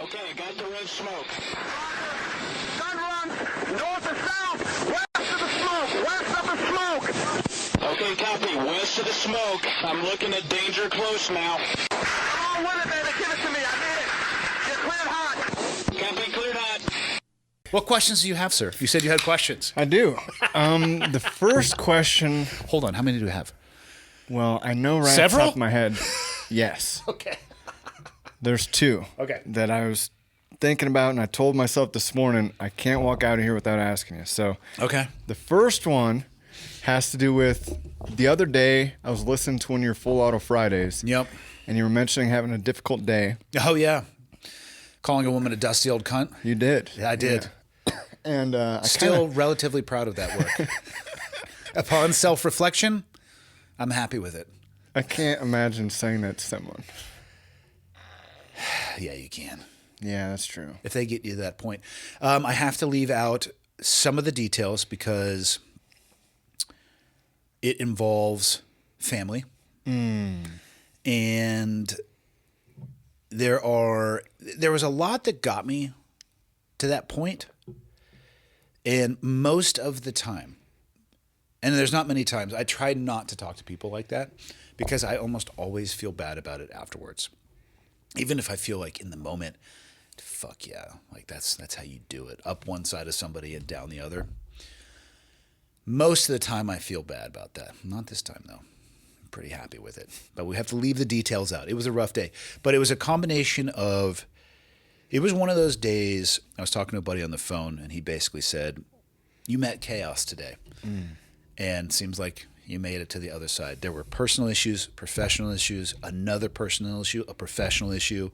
Okay, I got the red smoke. Gun runs north to south, west of the smoke, west of the smoke. Okay, copy. West of the smoke. I'm looking at danger close now. Come on with it, baby. Give it to me. I need it. You're cleared hot. Copy, cleared hot. What questions do you have, sir? You said you had questions. I do. The first question. Hold on. How many do you have? Well, I know right Several? off the top of my head. Yes. Okay. There's two. Okay. That I was thinking about, and I told myself this morning I can't walk out of here without asking you. So. Okay. The first one has to do with the other day I was listening to one of your Full Auto Fridays. Yep. And you were mentioning having a difficult day. Oh, yeah. Calling a woman a dusty old cunt. You did. Yeah, I did. Yeah. And I Still relatively proud of that work. Upon self-reflection, I'm happy with it. I can't imagine saying that to someone. Yeah, you can. Yeah, that's true. If they get you to that point. I have to leave out some of the details because it involves family. And there was a lot that got me to that point. And most of the time, and there's not many times, I try not to talk to people like that because I almost always feel bad about it afterwards. Even if I feel like in the moment, fuck yeah, like that's how you do it. Up one side of somebody and down the other. Most of the time I feel bad about that. Not this time though. I'm pretty happy with it. But we have to leave the details out. It was a rough day. But it was a combination of, it was one of those days, I was talking to a buddy on the phone and he basically said, you met chaos today. And seems like you made it to the other side. There were personal issues, professional issues, another personal issue, a professional issue.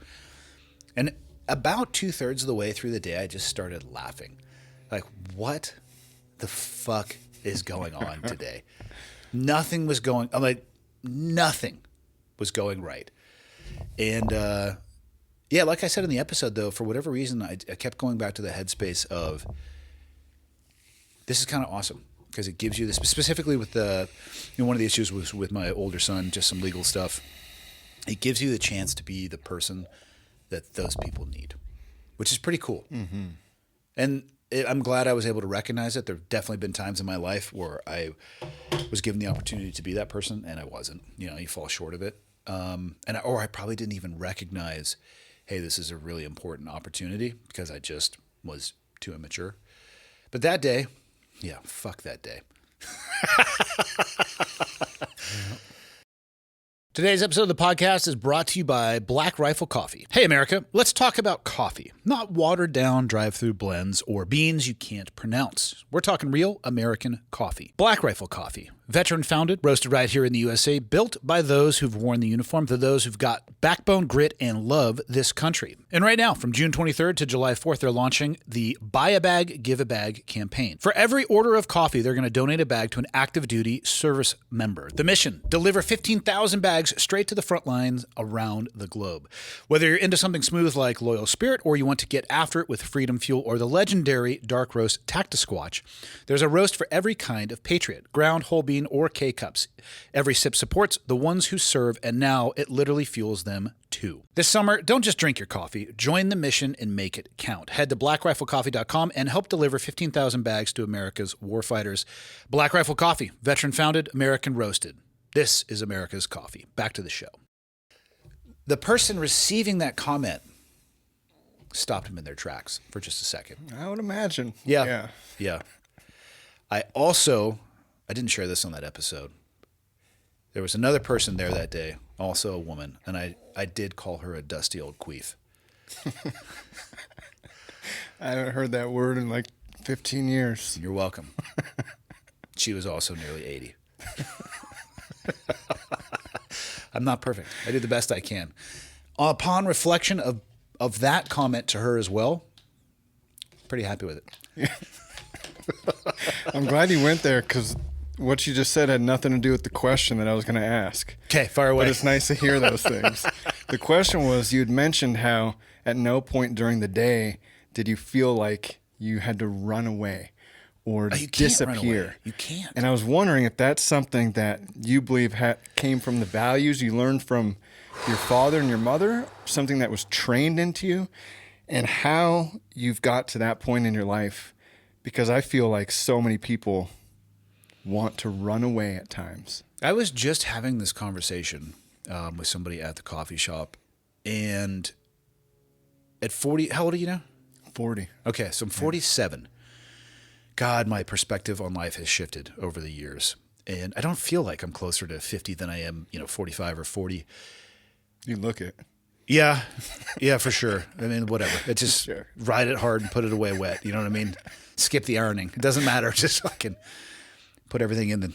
And about 2/3 of the way through the day, I just started laughing. Like, what the fuck is going on today? Nothing was going right. And yeah, like I said in the episode, though, for whatever reason, I kept going back to the headspace of this is kind of awesome. Because it gives you this, specifically with one of the issues was with my older son, just some legal stuff. It gives you the chance to be the person that those people need, which is pretty cool. Mm-hmm. And I'm glad I was able to recognize it. There have definitely been times in my life where I was given the opportunity to be that person and I wasn't. You know, you fall short of it. Or I probably didn't even recognize, hey, this is a really important opportunity because I just was too immature. But that day, yeah, fuck that day. Today's episode of the podcast is brought to you by Black Rifle Coffee. Hey, America, let's talk about coffee, not watered-down drive-through blends or beans you can't pronounce. We're talking real American coffee. Black Rifle Coffee, veteran-founded, roasted right here in the USA, built by those who've worn the uniform, to those who've got backbone, grit, and love this country. And right now, from June 23rd to July 4th, they're launching the Buy a Bag, Give a Bag campaign. For every order of coffee, they're going to donate a bag to an active duty service member. The mission, deliver 15,000 bags straight to the front lines around the globe. Whether you're into something smooth like Loyal Spirit or you want to get after it with Freedom Fuel or the legendary Dark Roast Tactisquatch, there's a roast for every kind of patriot, ground, whole bean, or K-Cups. Every sip supports the ones who serve, and now it literally fuels them too. This summer, don't just drink your coffee. Join the mission and make it count. Head to blackriflecoffee.com and help deliver 15,000 bags to America's warfighters. Black Rifle Coffee, veteran-founded, American-roasted. This is America's coffee. Back to the show. The person receiving that comment stopped them in their tracks for just a second. I would imagine. Yeah. I didn't share this on that episode. There was another person there that day, also a woman, and I did call her a dusty old queef. I haven't heard that word in like 15 years. You're welcome. She was also nearly 80. I'm not perfect. I do the best I can. Upon reflection of that comment to her as well, pretty happy with it. Yeah. I'm glad you went there because what you just said had nothing to do with the question that I was going to ask. Okay, fire away. But it's nice to hear those things. The question was, you had mentioned how at no point during the day did you feel like you had to run away or disappear. You can't. And I was wondering if that's something that you believe came from the values you learned from your father and your mother, something that was trained into you. and how you've got to that point in your life, because I feel like so many people want to run away at times. I was just having this conversation with somebody at the coffee shop, and at 40, how old are you now? 40. Okay, so I'm 47. God, my perspective on life has shifted over the years, and I don't feel like I'm closer to 50 than I am, 45 or 40. You look it. Yeah, for sure. I mean, whatever. It's just Sure. ride it hard and put it away wet. You know what I mean? Skip the ironing. It doesn't matter. Just fucking put everything in the,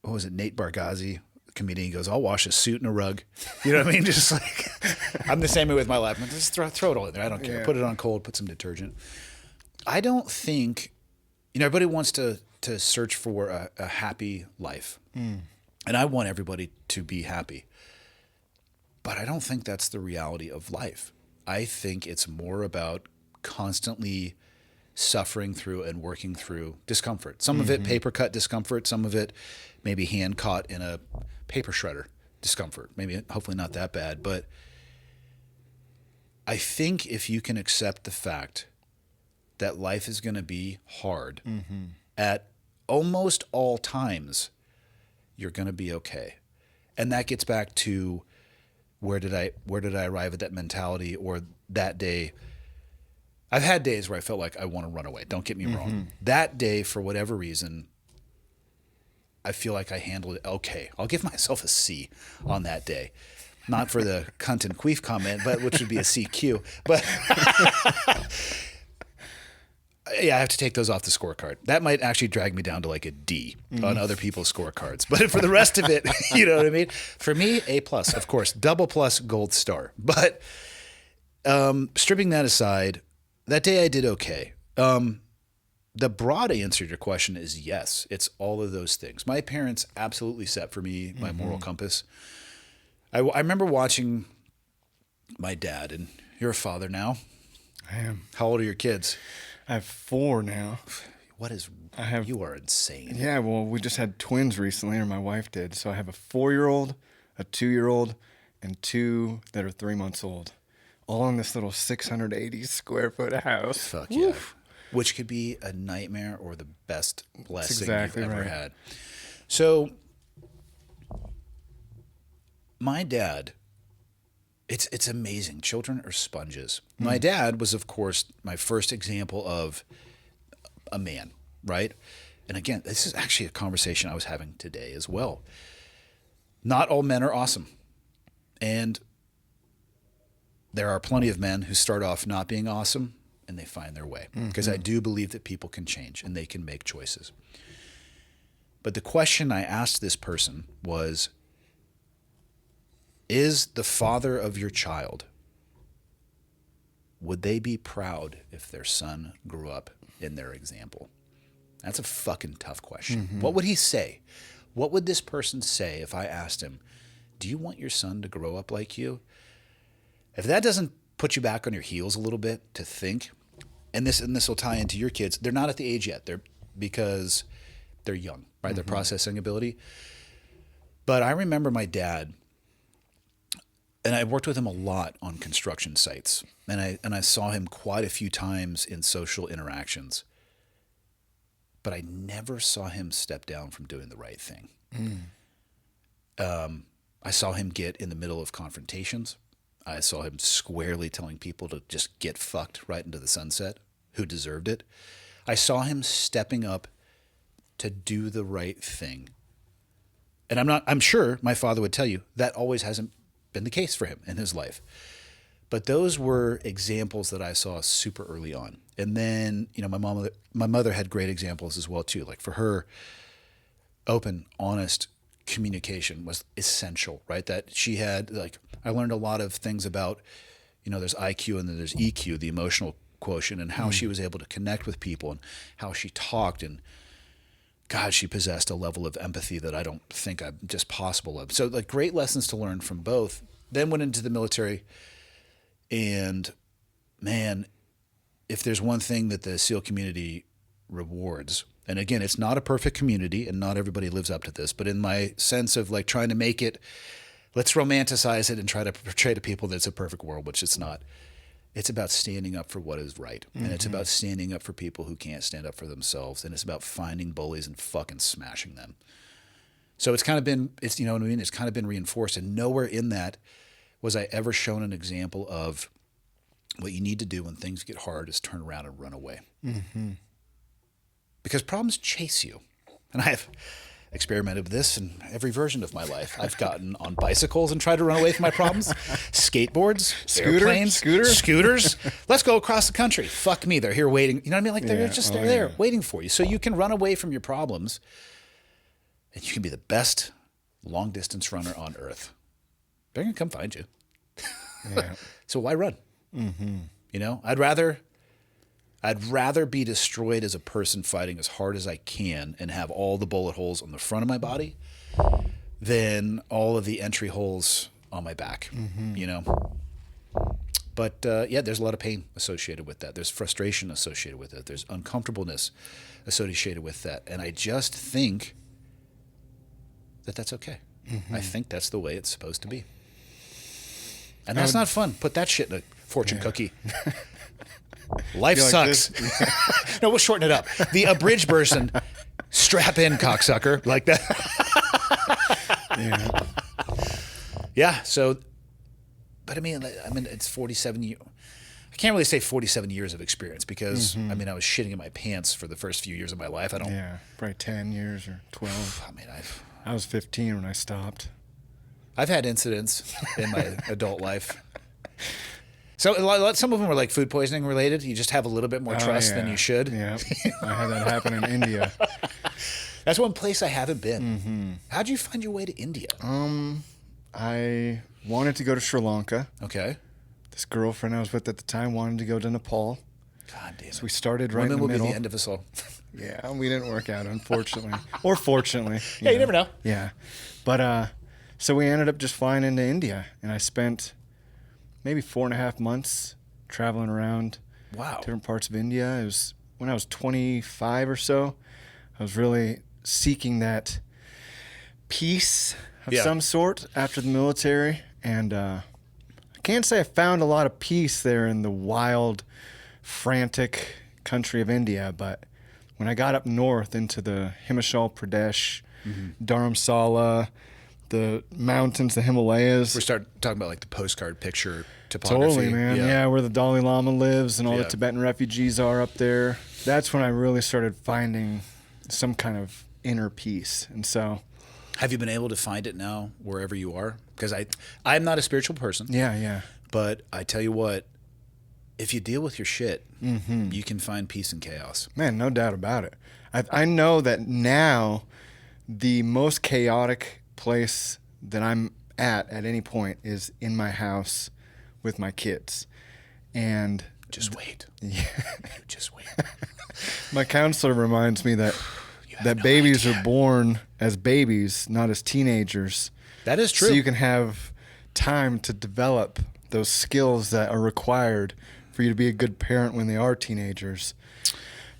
what was it, Nate Bargatze, comedian, goes, I'll wash a suit and a rug. You know what I mean? Just like, I'm the same way with my life. I'm just throw it all in there. I don't care. Yeah. Put it on cold, put some detergent. I don't think, everybody wants to search for a happy life. And I want everybody to be happy. But I don't think that's the reality of life. I think it's more about constantly suffering through and working through discomfort. Some of it paper cut discomfort, some of it maybe hand caught in a paper shredder discomfort. Maybe, hopefully not that bad. But I think if you can accept the fact that life is going to be hard at almost all times, you're going to be okay. And that gets back to where did I arrive at that mentality, or that day. I've had days where I felt like I want to run away. Don't get me wrong. That day, for whatever reason, I feel like I handled it okay. I'll give myself a C on that day. Not for the cunt and queef comment, but which would be a CQ. But yeah, I have to take those off the scorecard. That might actually drag me down to like a D on other people's scorecards. But for the rest of it, you know what I mean? For me, A+, of course, double plus, gold star. But stripping that aside, that day I did okay. The broad answer to your question is yes. It's all of those things. My parents absolutely set for me my moral compass. I remember watching my dad, and you're a father now. I am. How old are your kids? I have 4 now. You are insane. Yeah, well, we just had twins recently, or my wife did. So I have a 4-year-old, a 2-year-old, and 2 that are 3 months old. All in this little 680 square foot house. Fuck yeah. Which could be a nightmare or the best blessing you've ever had. So, my dad, it's amazing. Children are sponges. My dad was, of course, my first example of a man, right? And again, this is actually a conversation I was having today as well. Not all men are awesome. And there are plenty of men who start off not being awesome and they find their way. Because I do believe that people can change and they can make choices. But the question I asked this person was, is the father of your child, would they be proud if their son grew up in their example? That's a fucking tough question. What would he say? What would this person say if I asked him, do you want your son to grow up like you? If that doesn't put you back on your heels a little bit to think, and this will tie into your kids, they're not at the age yet. Because they're young, right? Their processing ability. But I remember my dad, and I worked with him a lot on construction sites, and I saw him quite a few times in social interactions. But I never saw him step down from doing the right thing. I saw him get in the middle of confrontations. I saw him squarely telling people to just get fucked right into the sunset, who deserved it. I saw him stepping up to do the right thing. And I'm sure my father would tell you that always hasn't been the case for him in his life. But those were examples that I saw super early on. And then, my mother had great examples as well too. Like for her, open, honest communication was essential, right? That she had, I learned a lot of things about, there's IQ and then there's EQ, the emotional quotient, and how she was able to connect with people and how she talked. And God, she possessed a level of empathy that I don't think I'm just possible of. So great lessons to learn from both. Then went into the military, and man, if there's one thing that the SEAL community rewards, and again, it's not a perfect community and not everybody lives up to this, but in my sense of trying to make it, let's romanticize it and try to portray to people that it's a perfect world, which it's not. It's about standing up for what is right. And it's about standing up for people who can't stand up for themselves. And it's about finding bullies and fucking smashing them. So it's kind of been, you know what I mean? It's kind of been reinforced. And nowhere in that was I ever shown an example of what you need to do when things get hard is turn around and run away. Because problems chase you. And I have experimented with this in every version of my life. I've gotten on bicycles and tried to run away from my problems. Skateboards, airplanes, scooters. Let's go across the country. Fuck me. They're here waiting. You know what I mean? Like they're they're there waiting for you. So you can run away from your problems and you can be the best long distance runner on earth. They're going to come find you. So why run? You know, I'd rather be destroyed as a person fighting as hard as I can and have all the bullet holes on the front of my body than all of the entry holes on my back, you know? But yeah, there's a lot of pain associated with that. There's frustration associated with it. There's uncomfortableness associated with that. And I just think that that's okay. I think that's the way it's supposed to be. And that's not fun. Put that shit in a fortune cookie. Life sucks. No, we'll shorten it up. The abridged version, strap in, cocksucker, like that. Yeah. So, but I mean, it's 47 years. I can't really say 47 years of experience because, I mean, I was shitting in my pants for the first few years of my life. Yeah, probably 10 years or 12. I mean, I was 15 when I stopped. I've had incidents in my adult life. So some of them were like food poisoning related. You just have a little bit more trust than you should. Yeah, I had that happen in India. That's one place I haven't been. How'd you find your way to India? I wanted to go to Sri Lanka. Okay. This girlfriend I was with at the time wanted to go to Nepal. God damn it. So we started right in the middle. Women will be the end of us all. Yeah, we didn't work out, unfortunately. Or fortunately. Yeah, you never know. Yeah. But so we ended up just flying into India, and I spent maybe 4.5 months traveling around different parts of India. It was when I was 25 or so. I was really seeking that peace of some sort after the military. And I can't say I found a lot of peace there in the wild, frantic country of India. But when I got up north into the Himachal Pradesh, Dharamsala, the mountains, the Himalayas. We're starting talking about like the postcard picture topography. Totally, man. Yeah, where the Dalai Lama lives and all the Tibetan refugees are up there. That's when I really started finding some kind of inner peace. And so... Have you been able to find it now wherever you are? Because I'm not a spiritual person. Yeah. But I tell you what, if you deal with your shit, you can find peace in chaos. Man, no doubt about it. I know that now the most chaotic place that I'm at any point is in my house with my kids. And just wait. Just wait. My counselor reminds me that babies are born as babies, not as teenagers. That is true. So you can have time to develop those skills that are required for you to be a good parent when they are teenagers.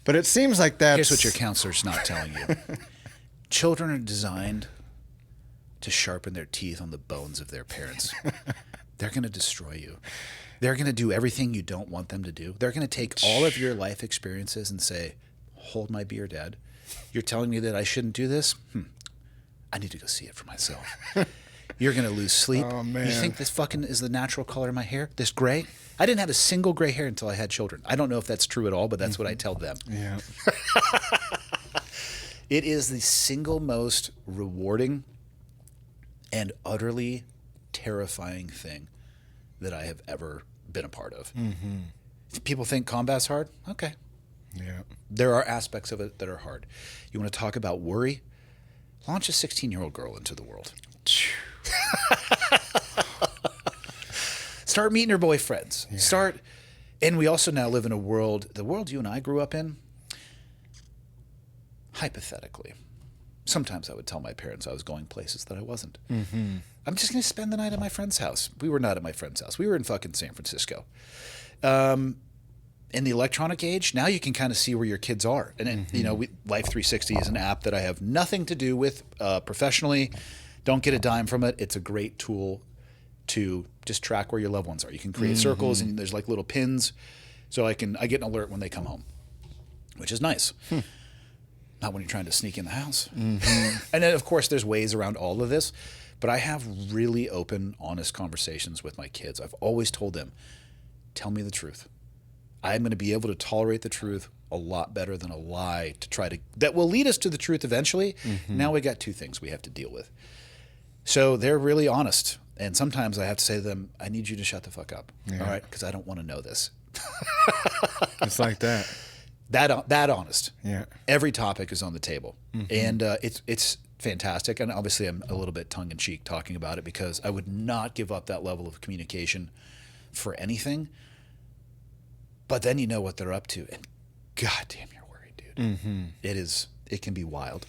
But it seems like that's... Here's what your counselor's not telling you. Children are designed to sharpen their teeth on the bones of their parents. They're going to destroy you. They're going to do everything you don't want them to do. They're going to take all of your life experiences and say, hold my beer, Dad. You're telling me that I shouldn't do this? I need to go see it for myself. You're going to lose sleep. Oh, man. You think this fucking is the natural color of my hair? This gray? I didn't have a single gray hair until I had children. I don't know if that's true at all, but that's what I tell them. Yeah. It is the single most rewarding and utterly terrifying thing that I have ever been a part of. People think combat's hard? Okay. Yeah. There are aspects of it that are hard. You want to talk about worry? Launch a 16-year-old girl into the world. Start meeting her boyfriends. Yeah. And we also now live in a world, the world you and I grew up in, hypothetically. Sometimes I would tell my parents I was going places that I wasn't. I'm just going to spend the night at my friend's house. We were not at my friend's house. We were in fucking San Francisco. In the electronic age, now you can kind of see where your kids are. And, Life 360 is an app that I have nothing to do with professionally. Don't get a dime from it. It's a great tool to just track where your loved ones are. You can create circles, and there's like little pins, so I get an alert when they come home, which is nice. Not when you're trying to sneak in the house. And then, of course, there's ways around all of this, but I have really open, honest conversations with my kids. I've always told them, tell me the truth. I'm going to be able to tolerate the truth a lot better than a lie that will lead us to the truth eventually. Now we got 2 things we have to deal with. So they're really honest. And sometimes I have to say to them, I need you to shut the fuck up. All right? Because I don't want to know this. It's like that. That honest. Yeah. Every topic is on the table. And it's fantastic. And obviously I'm a little bit tongue-in-cheek talking about it because I would not give up that level of communication for anything. But then you know what they're up to. And goddamn, you're worried, dude. It can be wild.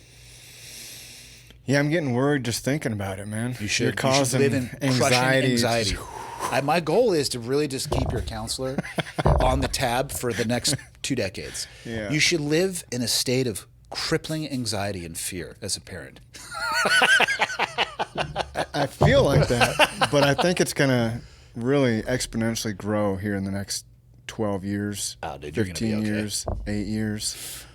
Yeah, I'm getting worried just thinking about it, man. You should. You're causing live in anxiety. My goal is to really just keep your counselor on the tab for the next 2 decades. Yeah. You should live in a state of crippling anxiety and fear as a parent. I feel like that, but I think it's going to really exponentially grow here in the next 12 years, Oh, dude, you're 15 gonna be okay. years, 8 years,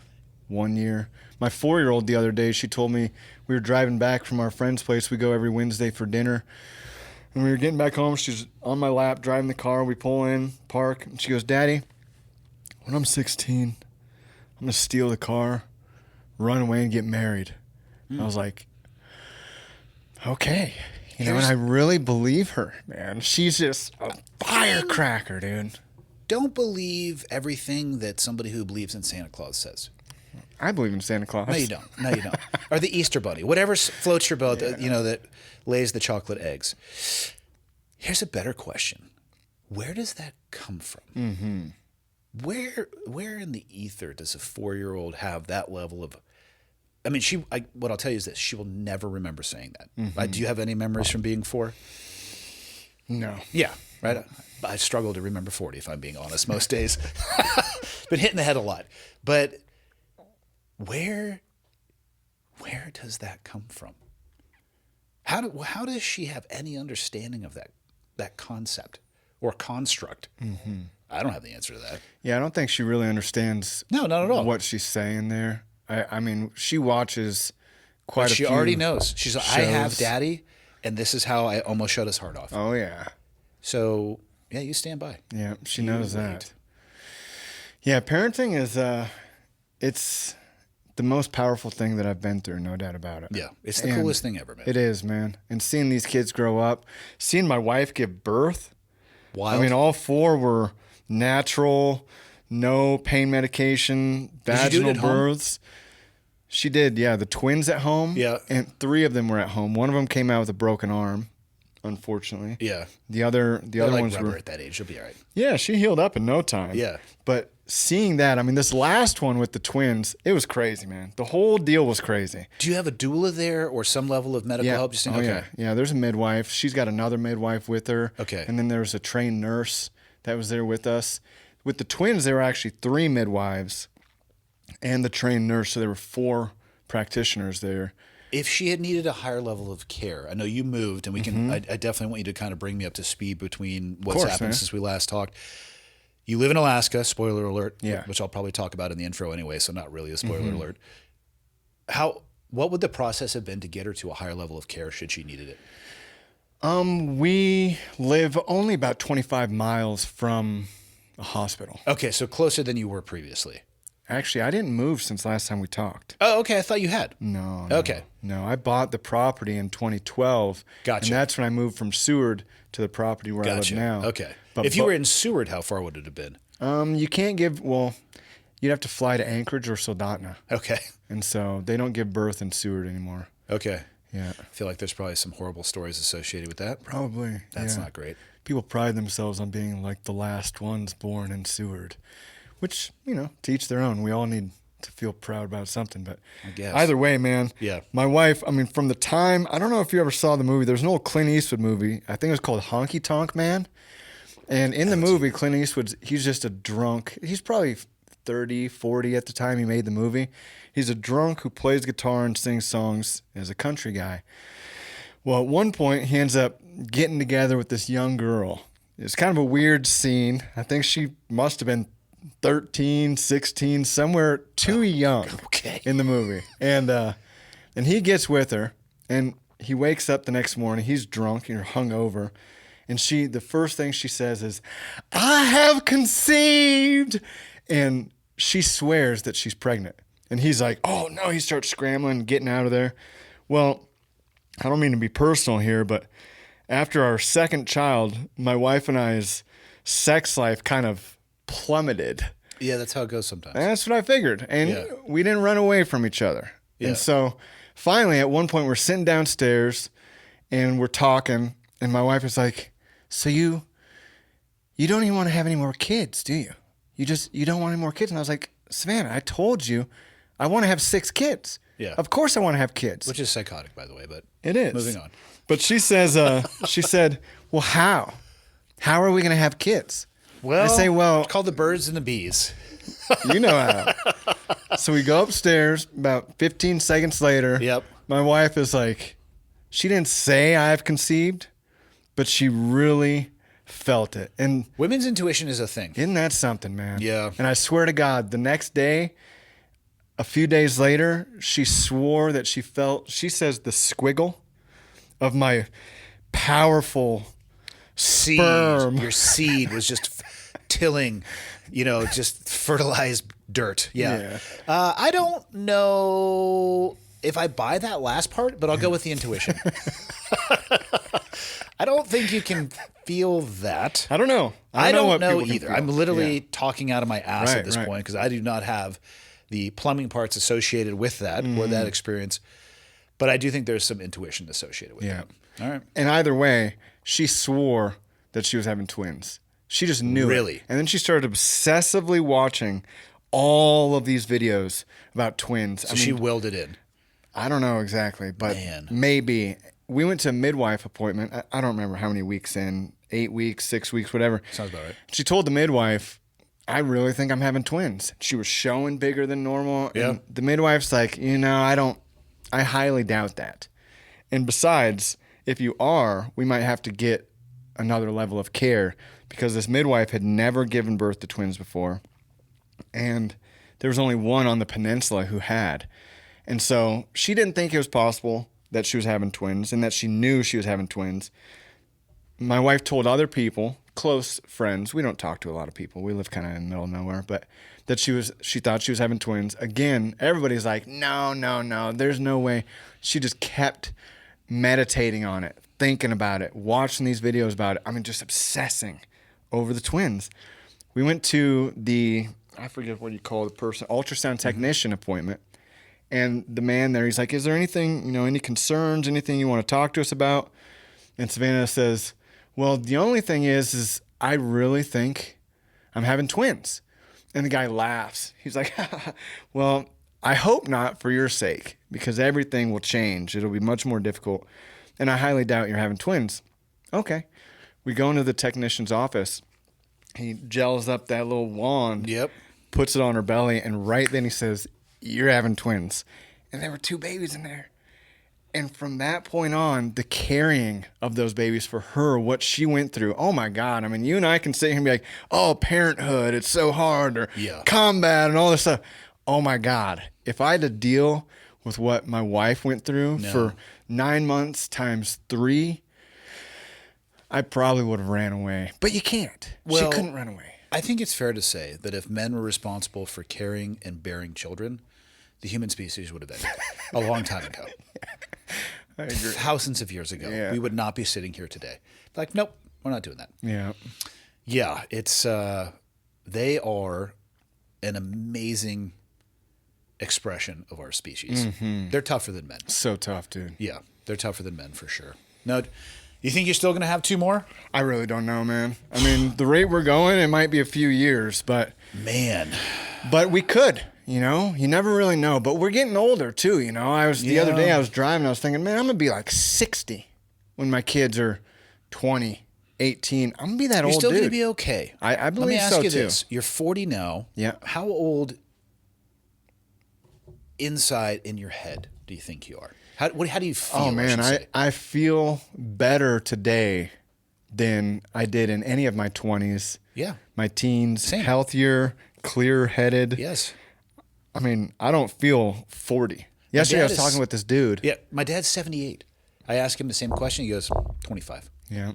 1 year. My 4-year-old the other day, she told me we were driving back from our friend's place. We go every Wednesday for dinner. And we were getting back home. She's on my lap driving the car. We pull in, park. And she goes, Daddy, when I'm 16, I'm going to steal the car, run away, and get married. I was like, okay. You know, and I really believe her, man. She's just a firecracker, dude. Don't believe everything that somebody who believes in Santa Claus says. I believe in Santa Claus. No, you don't. No, you don't. Or the Easter Bunny. Whatever floats your boat, that lays the chocolate eggs. Here's a better question. Where does that come from? Where in the ether does a 4-year-old have that level of... I mean, what I'll tell you is this. She will never remember saying that. Do you have any memories from being 4? No. Yeah, right? I struggle to remember 40, if I'm being honest, most days. Been hit in the head a lot. But... Where does that come from? How does she have any understanding of that concept or construct? I don't have the answer to that. Yeah, I don't think she really understands. No, not at all. What she's saying there. I mean, she watches quite a few. She already knows. She's like, shows. I have daddy, and this is how I almost shut his heart off. Oh yeah. So yeah, you stand by. Yeah, she knows that. Yeah, parenting is it's the most powerful thing that I've been through, no doubt about it. Yeah, it's the coolest thing ever, man. It is, man. And seeing these kids grow up, seeing my wife give birth. Wild. I mean, all 4 were natural, no pain medication, vaginal births. She did, yeah. The twins at home. Yeah. And 3 of them were at home. One of them came out with a broken arm, unfortunately. Yeah. The other like ones rubber were at that age. She'll be all right. Yeah, she healed up in no time. Yeah. But seeing that, I mean, this last one with the twins, it was crazy, man. The whole deal was crazy. Do you have a doula there or some level of medical help? Just okay. Yeah, there's a midwife. She's got another midwife with her. Okay. And then there's a trained nurse that was there with us. With the twins, there were actually 3 midwives and the trained nurse, so there were 4 practitioners there. If she had needed a higher level of care, I know you moved, and we can. I definitely want you to kind of bring me up to speed between what's happened since we last talked. You live in Alaska, spoiler alert, which I'll probably talk about in the intro anyway, so not really a spoiler alert. What would the process have been to get her to a higher level of care should she needed it? We live only about 25 miles from a hospital. Okay, so closer than you were previously. Actually, I didn't move since last time we talked. Oh, okay. I thought you had. No. Okay. No, I bought the property in 2012. Gotcha. And that's when I moved from Seward to the property where I live now. Okay. But if you were in Seward, how far would it have been? You can't give, you'd have to fly to Anchorage or Soldotna. Okay. And so they don't give birth in Seward anymore. Okay. Yeah. I feel like there's probably some horrible stories associated with that. Probably. That's not great. People pride themselves on being like the last ones born in Seward, which, to each their own. We all need to feel proud about something, but I guess. Either way, man. Yeah. My wife, I mean, from the time, I don't know if you ever saw the movie, there's an old Clint Eastwood movie. I think it was called Honky Tonk Man. And in the movie, Clint Eastwood, he's just a drunk. He's probably 30, 40 at the time he made the movie. He's a drunk who plays guitar and sings songs as a country guy. Well, at one point, he ends up getting together with this young girl. It's kind of a weird scene. I think she must have been 13, 16, somewhere too young in the movie. And he gets with her, and he wakes up the next morning. He's drunk and hungover. And the first thing she says is, "I have conceived." And she swears that she's pregnant. And he's like, "Oh, no." He starts scrambling, getting out of there. Well, I don't mean to be personal here, but after our second child, my wife and I's sex life kind of plummeted. Yeah, that's how it goes sometimes. And that's what I figured. And we didn't run away from each other. Yeah. And so finally, at one point, we're sitting downstairs and we're talking. And my wife is like, "So you don't even want to have any more kids, do you? You don't want any more kids?" And I was like, "Savannah, I told you I want to have 6 kids. Yeah. Of course I want to have kids." Which is psychotic, by the way, but it is. Moving on. But she says, she said, "Well, how? How are we going to have kids?" Well, I say, "Well, it's called the birds and the bees." You know how. So we go upstairs. About 15 seconds later, Yep. My wife is like, she didn't say I've conceived, but she really felt it. And women's intuition is a thing. Isn't that something, man? Yeah. And I swear to God, the next day, a few days later, she swore that she says the squiggle of my powerful sperm. Your seed was just tilling, just fertilized dirt. Yeah. I don't know if I buy that last part, but I'll go with the intuition. I don't think you can feel that. I don't know. I don't know either. I'm literally talking out of my ass at this point because I do not have the plumbing parts associated with that or that experience. But I do think there's some intuition associated with that. All right. And either way, she swore that she was having twins. She just knew it. Really? And then she started obsessively watching all of these videos about twins. So she willed it in. I don't know exactly, but maybe. We went to a midwife appointment. I don't remember how many weeks in, 8 weeks, 6 weeks, whatever. Sounds about right. She told the midwife, "I really think I'm having twins." She was showing bigger than normal. Yeah. And the midwife's like, I highly doubt that. And besides, if you are, we might have to get another level of care because this midwife had never given birth to twins before. And there was only one on the peninsula who had. And so she didn't think it was possible that she was having twins and that she knew she was having twins. My wife told other people, close friends, we don't talk to a lot of people. We live kind of in the middle of nowhere, but that she thought she was having twins. Again, everybody's like, no, there's no way. She just kept meditating on it, thinking about it, watching these videos about it. I mean, just obsessing over the twins. We went to I forget what you call the person, ultrasound technician appointment. And the man there, he's like, "Is there anything, any concerns, anything you want to talk to us about?" And Savannah says, "Well, the only thing is I really think I'm having twins." And the guy laughs. He's like, "Well, I hope not for your sake, because everything will change. It'll be much more difficult. And I highly doubt you're having twins." Okay. We go into the technician's office. He gels up that little wand. Yep. Puts it on her belly. And right then he says, "You're having twins." And there were 2 babies in there. And from that point on, the carrying of those babies for her, what she went through, oh my God. I mean, you and I can sit here and be like, "Oh, parenthood, it's so hard," or combat and all this stuff. Oh my God. If I had to deal with what my wife went through for 9 months times 3, I probably would have ran away. But you can't. She couldn't run away. I think it's fair to say that if men were responsible for carrying and bearing children, the human species would have ended a long time ago. I agree. Thousands of years ago. Yeah. We would not be sitting here today. Like, nope, we're not doing that. Yeah. Yeah, it's they are an amazing expression of our species. Mm-hmm. They're tougher than men. So tough, dude. Yeah, they're tougher than men for sure. Now, you think you're still going to have 2 more? I really don't know, man. I mean, the rate we're going, it might be a few years, but... Man. But we could, you never really know. But we're getting older too, The other day I was driving, I was thinking, man, I'm going to be like 60 when my kids are 20, 18. I'm going to be that old dude. You're still going to be okay. I believe so, too. Let me ask you this. You're 40 now. Yeah. How old inside in your head do you think you are? How do you feel? Oh man, I feel better today than I did in any of my 20s. Yeah. My teens. Same. Healthier, clear-headed. Yes. I mean, I don't feel 40. Yesterday I was talking with this dude. Yeah, my dad's 78. I asked him the same question. He goes, 25. Yeah.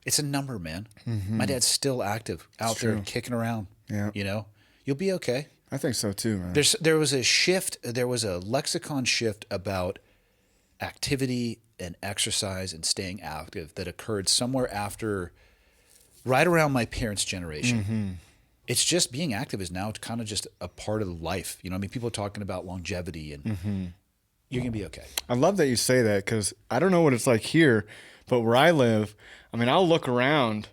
It's a number, man. My dad's still active, out there kicking around. Yeah. You know, you'll be okay. I think so too, man. There was a shift. There was a lexicon shift about activity and exercise and staying active that occurred somewhere after, right around my parents' generation. It's just being active is now kind of just a part of life. You know, I mean, people are talking about longevity and you're going to be okay. I love that you say that because I don't know what it's like here, but where I live, I mean, I'll look around,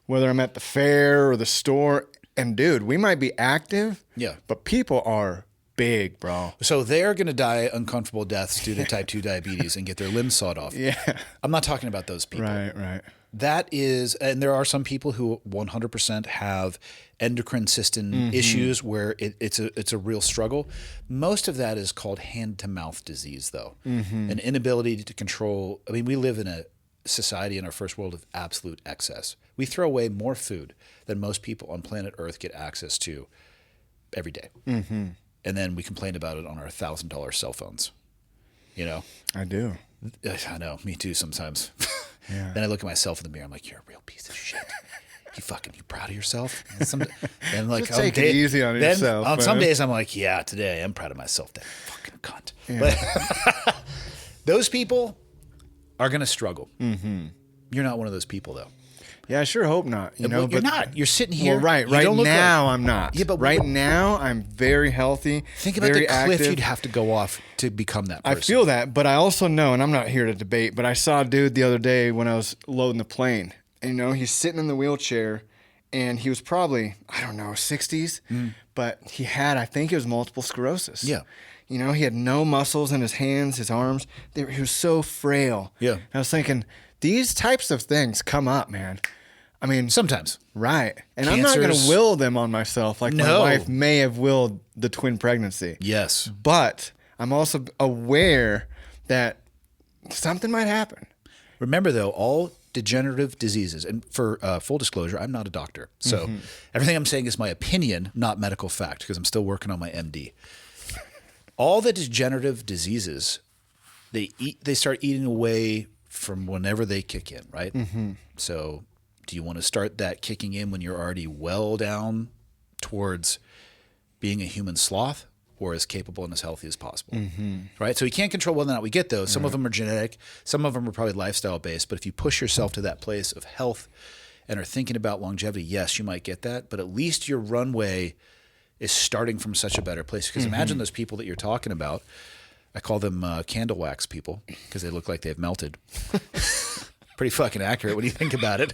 whether I'm at the fair or the store, and dude, we might be active, but people are big, bro. So they're going to die uncomfortable deaths due to type 2 diabetes and get their limbs sawed off. Yeah. I'm not talking about those people. Right. That is, and there are some people who 100% have endocrine system issues where it's a real struggle. Most of that is called hand-to-mouth disease, though. An inability to control. I mean, we live in a society in our first world of absolute excess. We throw away more food than most people on planet Earth get access to every day. And then we complain about it on our $1,000 cell phones. You know? I do. I know. Me too sometimes. Yeah. Then I look at myself in the mirror. I'm like, you're a real piece of shit. You proud of yourself? And like, just take it easy on yourself. On some days, I'm like, yeah, today I am proud of myself. That fucking cunt. Yeah. But those people are going to struggle. You're not one of those people, though. Yeah, I sure hope not. You know, you're not. You're sitting here. Well, right now I'm not. Yeah, but right now I'm very healthy. Think about very the cliff active. you'd have to go off to become that person. I feel that, but I also know, and I'm not here to debate, but I saw a dude the other day when I was loading the plane. And, you know, he's sitting in the wheelchair, and he was probably, I don't know, 60s, but he had, I think it was multiple sclerosis. Yeah. You know, he had no muscles in his hands, his arms. He was so frail. Yeah. And I was thinking, these types of things come up, man. I mean, sometimes. Right. And I'm not going to will them on myself like my wife may have willed the twin pregnancy. Yes. But I'm also aware that something might happen. Remember, though, all degenerative diseases, and for full disclosure, I'm not a doctor. So everything I'm saying is my opinion, not medical fact, because I'm still working on my MD. All the degenerative diseases, they start eating away from whenever they kick in, right? So do you want to start that kicking in when you're already well down towards being a human sloth or as capable and as healthy as possible? Right? So you can't control whether or not we get those. Some of them are genetic. Some of them are probably lifestyle based. But if you push yourself to that place of health and are thinking about longevity, yes, you might get that. But at least your runway is starting from such a better place. Because imagine those people that you're talking about. I call them candle wax people because they look like they've melted. Pretty fucking accurate when you think about it.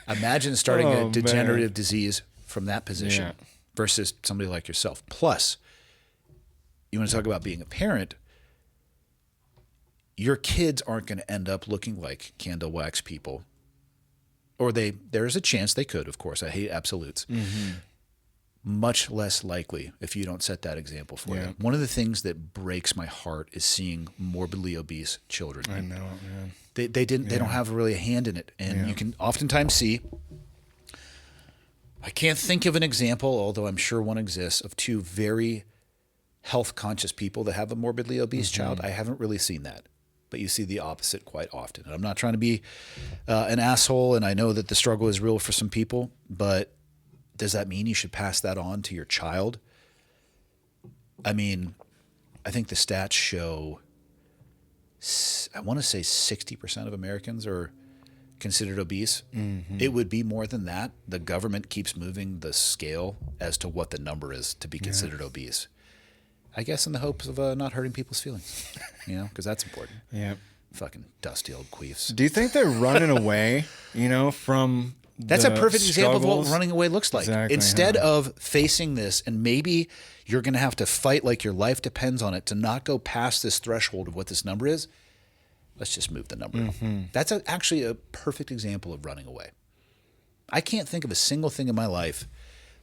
Imagine starting a degenerative disease from that position versus somebody like yourself. Plus, you want to talk about being a parent, your kids aren't going to end up looking like candle wax people. Or there's a chance they could, of course. I hate absolutes. Much less likely if you don't set that example for them. One of the things that breaks my heart is seeing morbidly obese children. I know, man. They don't have really a hand in it. And you can oftentimes see, I can't think of an example, although I'm sure one exists, of two very health conscious people that have a morbidly obese child. I haven't really seen that. But you see the opposite quite often. And I'm not trying to be an asshole, and I know that the struggle is real for some people, but does that mean you should pass that on to your child? I mean, I think the stats show, I want to say 60% of Americans are considered obese. It would be more than that. The government keeps moving the scale as to what the number is to be considered obese. I guess in the hopes of not hurting people's feelings, you know, because that's important. Yeah. Fucking dusty old queefs. Do you think they're running away, you know, from That's a perfect example of what running away looks like. Exactly, Instead of facing this, and maybe you're going to have to fight like your life depends on it to not go past this threshold of what this number is, let's just move the number. That's actually a perfect example of running away. I can't think of a single thing in my life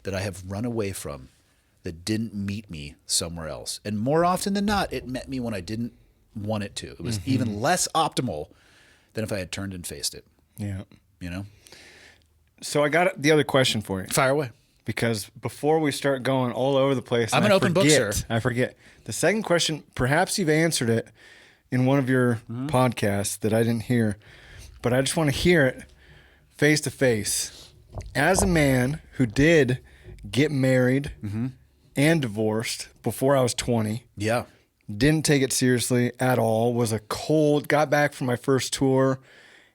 that I have run away from that didn't meet me somewhere else. And more often than not, it met me when I didn't want it to. It was even less optimal than if I had turned and faced it. Yeah. You know? So I got the other question for you. Fire away. Because before we start going all over the place, I'm an open book, sir. I forget. The second question, perhaps you've answered it in one of your podcasts that I didn't hear, but I just want to hear it face to face. As a man who did get married and divorced before I was 20. Yeah. Didn't take it seriously at all. Got back from my first tour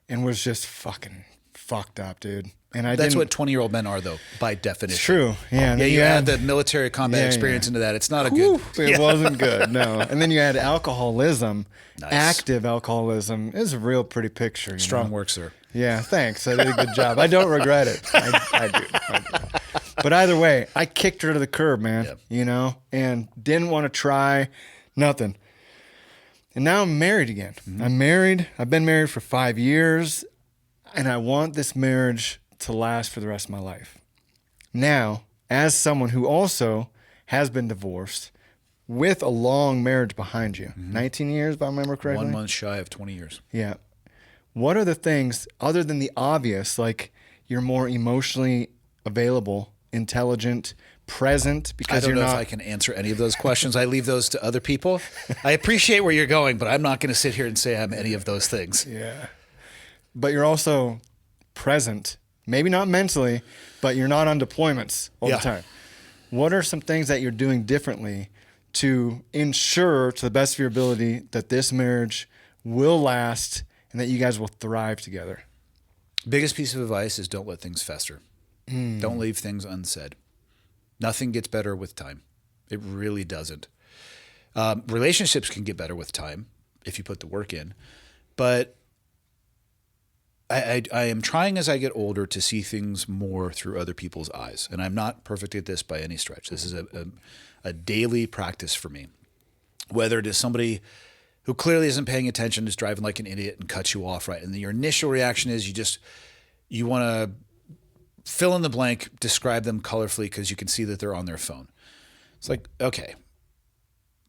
and was just fucking fucked up, dude. And That's what 20-year-old men are, though, by definition. It's true. Yeah. Yeah, you add the military combat experience into that. It's not a good... It wasn't good, no. And then you add alcoholism. Nice. Active alcoholism is a real pretty picture. Strong work, sir. Yeah, thanks. I did a good job. I don't regret it. I do. But either way, I kicked her to the curb, man, and didn't want to try nothing. And now I'm married again. I'm married. I've been married for 5 years, and I want this marriage to last for the rest of my life. Now, as someone who also has been divorced with a long marriage behind you, 19 years, if I remember correctly. 1 month shy of 20 years. Yeah. What are the things, other than the obvious, like you're more emotionally available, intelligent, present, because you're not... I don't know if I can answer any of those questions. I leave those to other people. I appreciate where you're going, but I'm not going to sit here and say I'm any of those things. Yeah. But you're also present. Maybe not mentally, but you're not on deployments all the time. What are some things that you're doing differently to ensure, to the best of your ability, that this marriage will last and that you guys will thrive together? Biggest piece of advice is don't let things fester. Don't leave things unsaid. Nothing gets better with time. It really doesn't. Relationships can get better with time if you put the work in, but I am trying as I get older to see things more through other people's eyes. And I'm not perfect at this by any stretch. This is a daily practice for me. Whether it is somebody who clearly isn't paying attention, is driving like an idiot and cuts you off, right? And your initial reaction is you want to fill in the blank, describe them colorfully because you can see that they're on their phone. It's like, okay,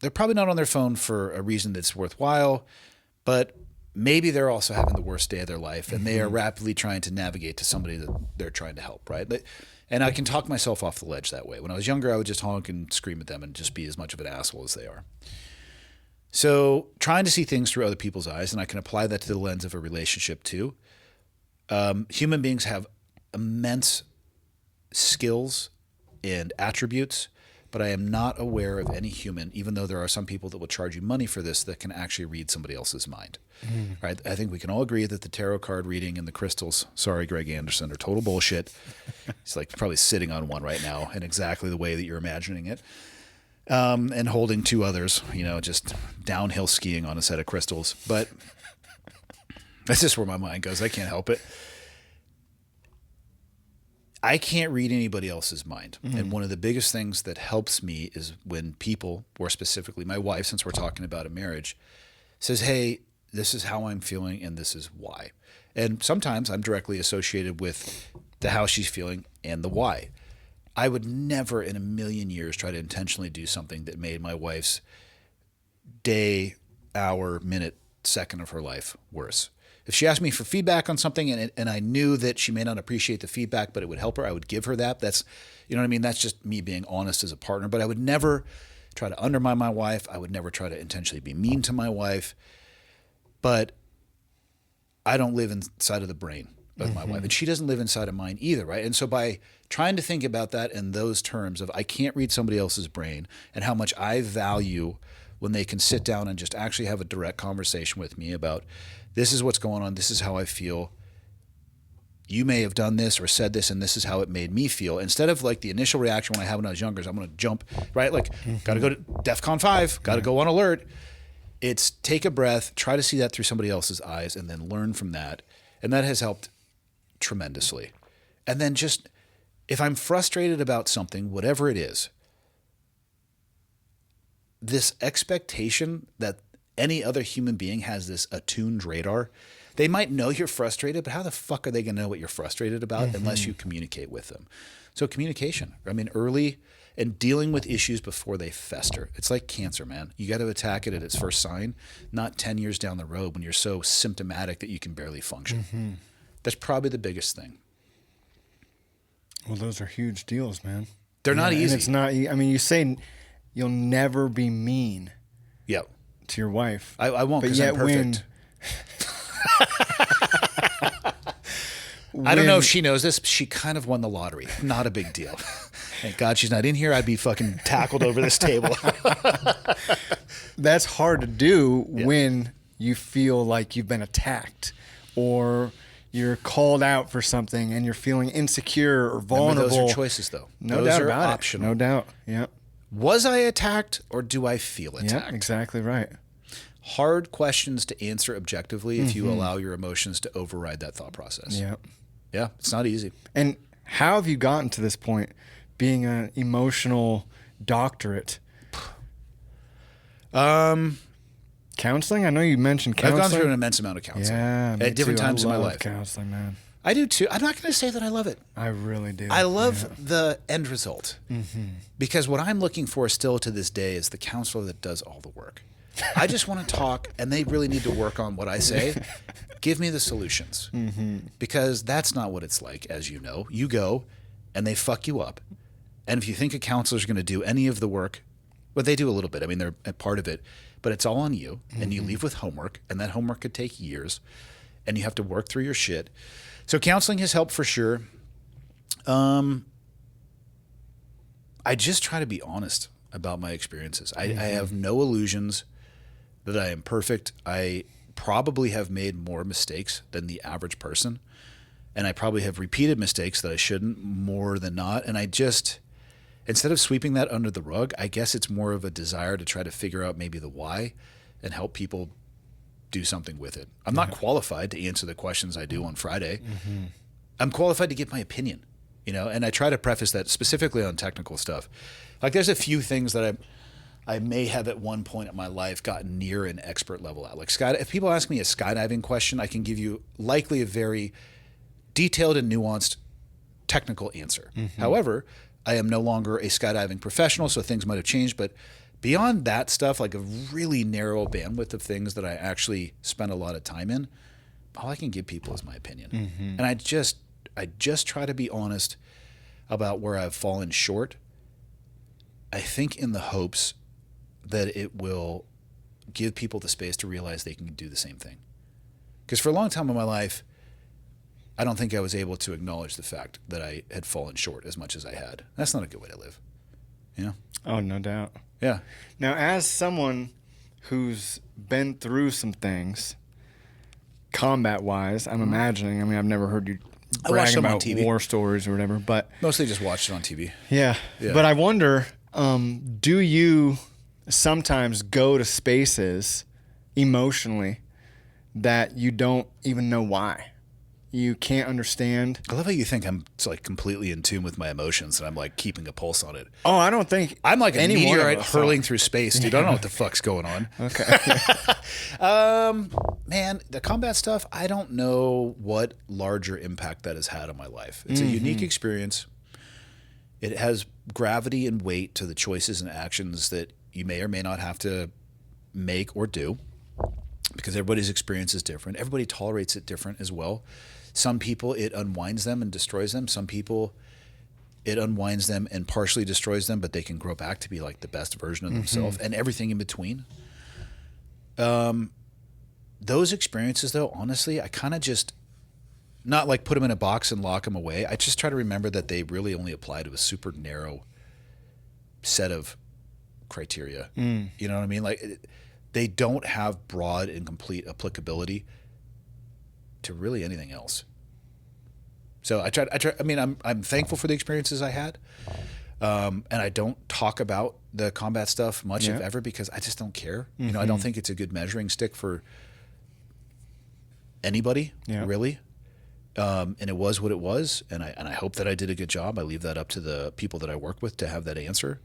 they're probably not on their phone for a reason that's worthwhile, but maybe they're also having the worst day of their life and they are rapidly trying to navigate to somebody that they're trying to help, right? And I can talk myself off the ledge that way. When I was younger, I would just honk and scream at them and just be as much of an asshole as they are. So trying to see things through other people's eyes, and I can apply that to the lens of a relationship too. Human beings have immense skills and attributes, but I am not aware of any human, even though there are some people that will charge you money for this, that can actually read somebody else's mind. Right? I think we can all agree that the tarot card reading and the crystals, sorry, Greg Anderson, are total bullshit. He's like probably sitting on one right now in exactly the way that you're imagining it. And holding two others, just downhill skiing on a set of crystals. But that's just where my mind goes. I can't help it. I can't read anybody else's mind. And one of the biggest things that helps me is when people, or specifically my wife, since we're talking about a marriage, says, hey, this is how I'm feeling and this is why. And sometimes I'm directly associated with the how she's feeling and the why. I would never in a million years try to intentionally do something that made my wife's day, hour, minute, second of her life worse. If she asked me for feedback on something and I knew that she may not appreciate the feedback, but it would help her, I would give her that. That's, you know what I mean? That's just me being honest as a partner. But I would never try to undermine my wife. I would never try to intentionally be mean to my wife. But I don't live inside of the brain of my wife, and she doesn't live inside of mine either, right? And so by trying to think about that in those terms of I can't read somebody else's brain and how much I value when they can sit down and just actually have a direct conversation with me about this is what's going on, this is how I feel, you may have done this or said this and this is how it made me feel. Instead of like the initial reaction when I had when I was younger is I'm going to jump, right? Like got to go to DEFCON 5, got to go on alert. It's take a breath, try to see that through somebody else's eyes and then learn from that. And that has helped tremendously. And then just, if I'm frustrated about something, whatever it is, this expectation that any other human being has this attuned radar They might know you're frustrated, but how the fuck are they going to know what you're frustrated about unless you communicate with them? So communication, I mean, early and dealing with issues before they fester. It's like cancer, man. You got to attack it at its first sign, not 10 years down the road when you're so symptomatic that you can barely function. That's probably the biggest thing. Well, those are huge deals, man. They're not easy. And it's not, I mean, you say you'll never be mean Yep. to your wife. I won't, because I'm perfect. I don't know if she knows this, but she kind of won the lottery. Not a big deal. Thank God she's not in here. I'd be fucking tackled over this table. That's hard to do when you feel like you've been attacked or you're called out for something and you're feeling insecure or vulnerable. Remember, those are choices, though. No those doubt are about optional. it. No doubt. Yep. Was I attacked or do I feel attacked? Yep, exactly right. Hard questions to answer objectively if you allow your emotions to override that thought process. Yep. Yeah, it's not easy. And how have you gotten to this point, being an emotional doctorate? Counseling? I know you mentioned counseling. I've gone through an immense amount of counseling. Yeah, me at different too. times in my life. Counseling, man. I do too. I'm not going to say that I love it. I really do. I love the end result because what I'm looking for still to this day is the counselor that does all the work. I just want to talk, and they really need to work on what I say. Give me the solutions because that's not what it's like, as you know. You go, and they fuck you up. And if you think a counselor's going to do any of the work, well, they do a little bit. I mean, they're a part of it, but it's all on you. And you leave with homework, and that homework could take years, and you have to work through your shit. So counseling has helped for sure. I just try to be honest about my experiences. I have no illusions that I am perfect. I probably have made more mistakes than the average person, and I probably have repeated mistakes that I shouldn't more than not. And I just, instead of sweeping that under the rug, I guess it's more of a desire to try to figure out maybe the why and help people do something with it. I'm not qualified to answer the questions I do on Friday. I'm qualified to give my opinion, you know, and I try to preface that specifically on technical stuff. Like there's a few things that I may have at one point in my life gotten near an expert level at. Like if people ask me a skydiving question, I can give you likely a very detailed and nuanced technical answer. However, I am no longer a skydiving professional, so things might have changed. But beyond that stuff, like a really narrow bandwidth of things that I actually spend a lot of time in, all I can give people is my opinion. And I just try to be honest about where I've fallen short. I think in the hopes that it will give people the space to realize they can do the same thing. Because for a long time in my life, I don't think I was able to acknowledge the fact that I had fallen short as much as I had. That's not a good way to live, you know? Oh, no doubt. Yeah. Now, as someone who's been through some things, combat-wise, I'm imagining, I mean, I've never heard you bragging about war stories or whatever, but... Mostly just watched it on TV. Yeah. But I wonder, do you sometimes go to spaces emotionally that you don't even know why? You can't understand. I love how you think I'm like completely in tune with my emotions and I'm like keeping a pulse on it. Oh, I don't think I'm like a meteorite hurling through space, dude. I don't know what the fuck's going on. Okay. Man, the combat stuff, I don't know what larger impact that has had on my life. It's a unique experience. It has gravity and weight to the choices and actions that you may or may not have to make or do because everybody's experience is different. Everybody tolerates it different as well. Some people, it unwinds them and destroys them. Some people, it unwinds them and partially destroys them, but they can grow back to be like the best version of themselves and everything in between. Those experiences, though, honestly, I kind of just, not like put them in a box and lock them away. I just try to remember that they really only apply to a super narrow set of criteria. You know what I mean? Like, they don't have broad and complete applicability to really anything else. So I try. I mean, I'm thankful for the experiences I had, and I don't talk about the combat stuff much if ever because I just don't care. You know, I don't think it's a good measuring stick for anybody really. And it was what it was, and I hope that I did a good job. I leave that up to the people that I work with to have that answer.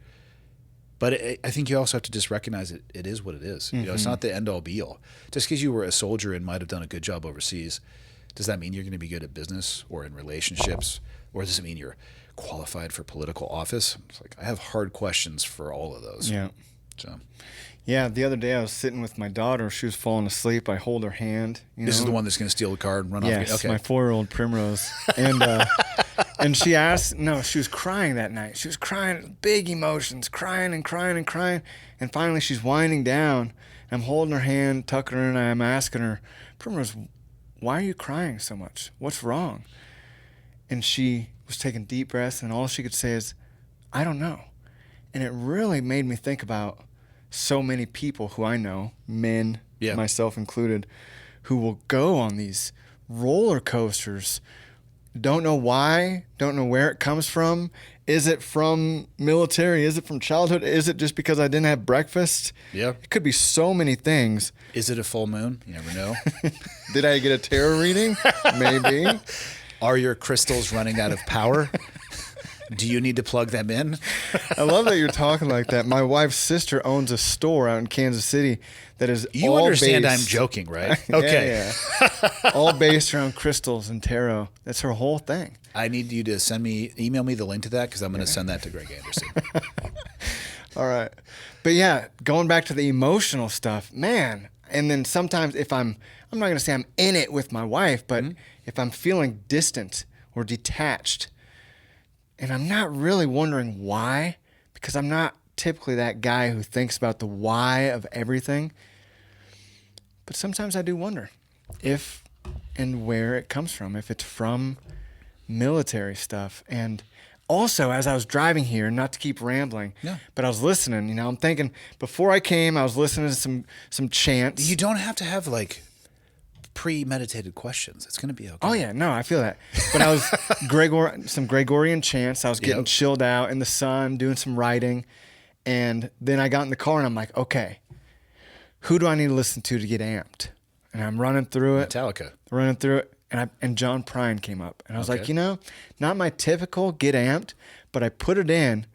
But I think you also have to just recognize it is what it is. You know, it's not the end all be all. Just because you were a soldier and might have done a good job overseas, does that mean you're going to be good at business or in relationships? Or does it mean you're qualified for political office? It's like, I have hard questions for all of those. Yeah. So. Yeah, the other day I was sitting with my daughter. She was falling asleep. I hold her hand. This is the one that's going to steal the car and run off. Yes, Okay. my 4-year-old Primrose. And she asked, no, she was crying that night. She was crying, big emotions, crying and crying and crying. And finally she's winding down. I'm holding her hand, tucking her in, and I'm asking her, Primrose, why are you crying so much? What's wrong? And she was taking deep breaths, and all she could say is, I don't know. And it really made me think about so many people who I know, men, myself included, who will go on these roller coasters, don't know why, don't know where it comes from. Is it from military? Is it from childhood? Is it just because I didn't have breakfast? Yeah. It could be so many things. Is it a full moon? You never know. Did I get a tarot reading? Maybe. Are your crystals running out of power? Do you need to plug them in? I love that you're talking like that. My wife's sister owns a store out in Kansas City that is You all understand based, I'm joking, right? Okay. yeah. All based around crystals and tarot. That's her whole thing. I need you to email me the link to that because I'm going to send that to Greg Anderson. All right. But yeah, going back to the emotional stuff, man. And then sometimes if I'm not going to say I'm in it with my wife, but if I'm feeling distant or detached, and I'm not really wondering why, because I'm not typically that guy who thinks about the why of everything. But sometimes I do wonder if and where it comes from, if it's from military stuff. And also, as I was driving here, not to keep rambling, but I was listening, you know, I'm thinking, before I came, I was listening to some chants. You don't have to have like premeditated questions. It's going to be okay. Oh yeah, no, I feel that. But I was some Gregorian chants. I was getting chilled out in the sun, doing some writing. And then I got in the car and I'm like, okay, who do I need to listen to get amped? And I'm running through it. Metallica. Running through it. And John Prine came up. And I was like, you know, not my typical get amped, but I put it in.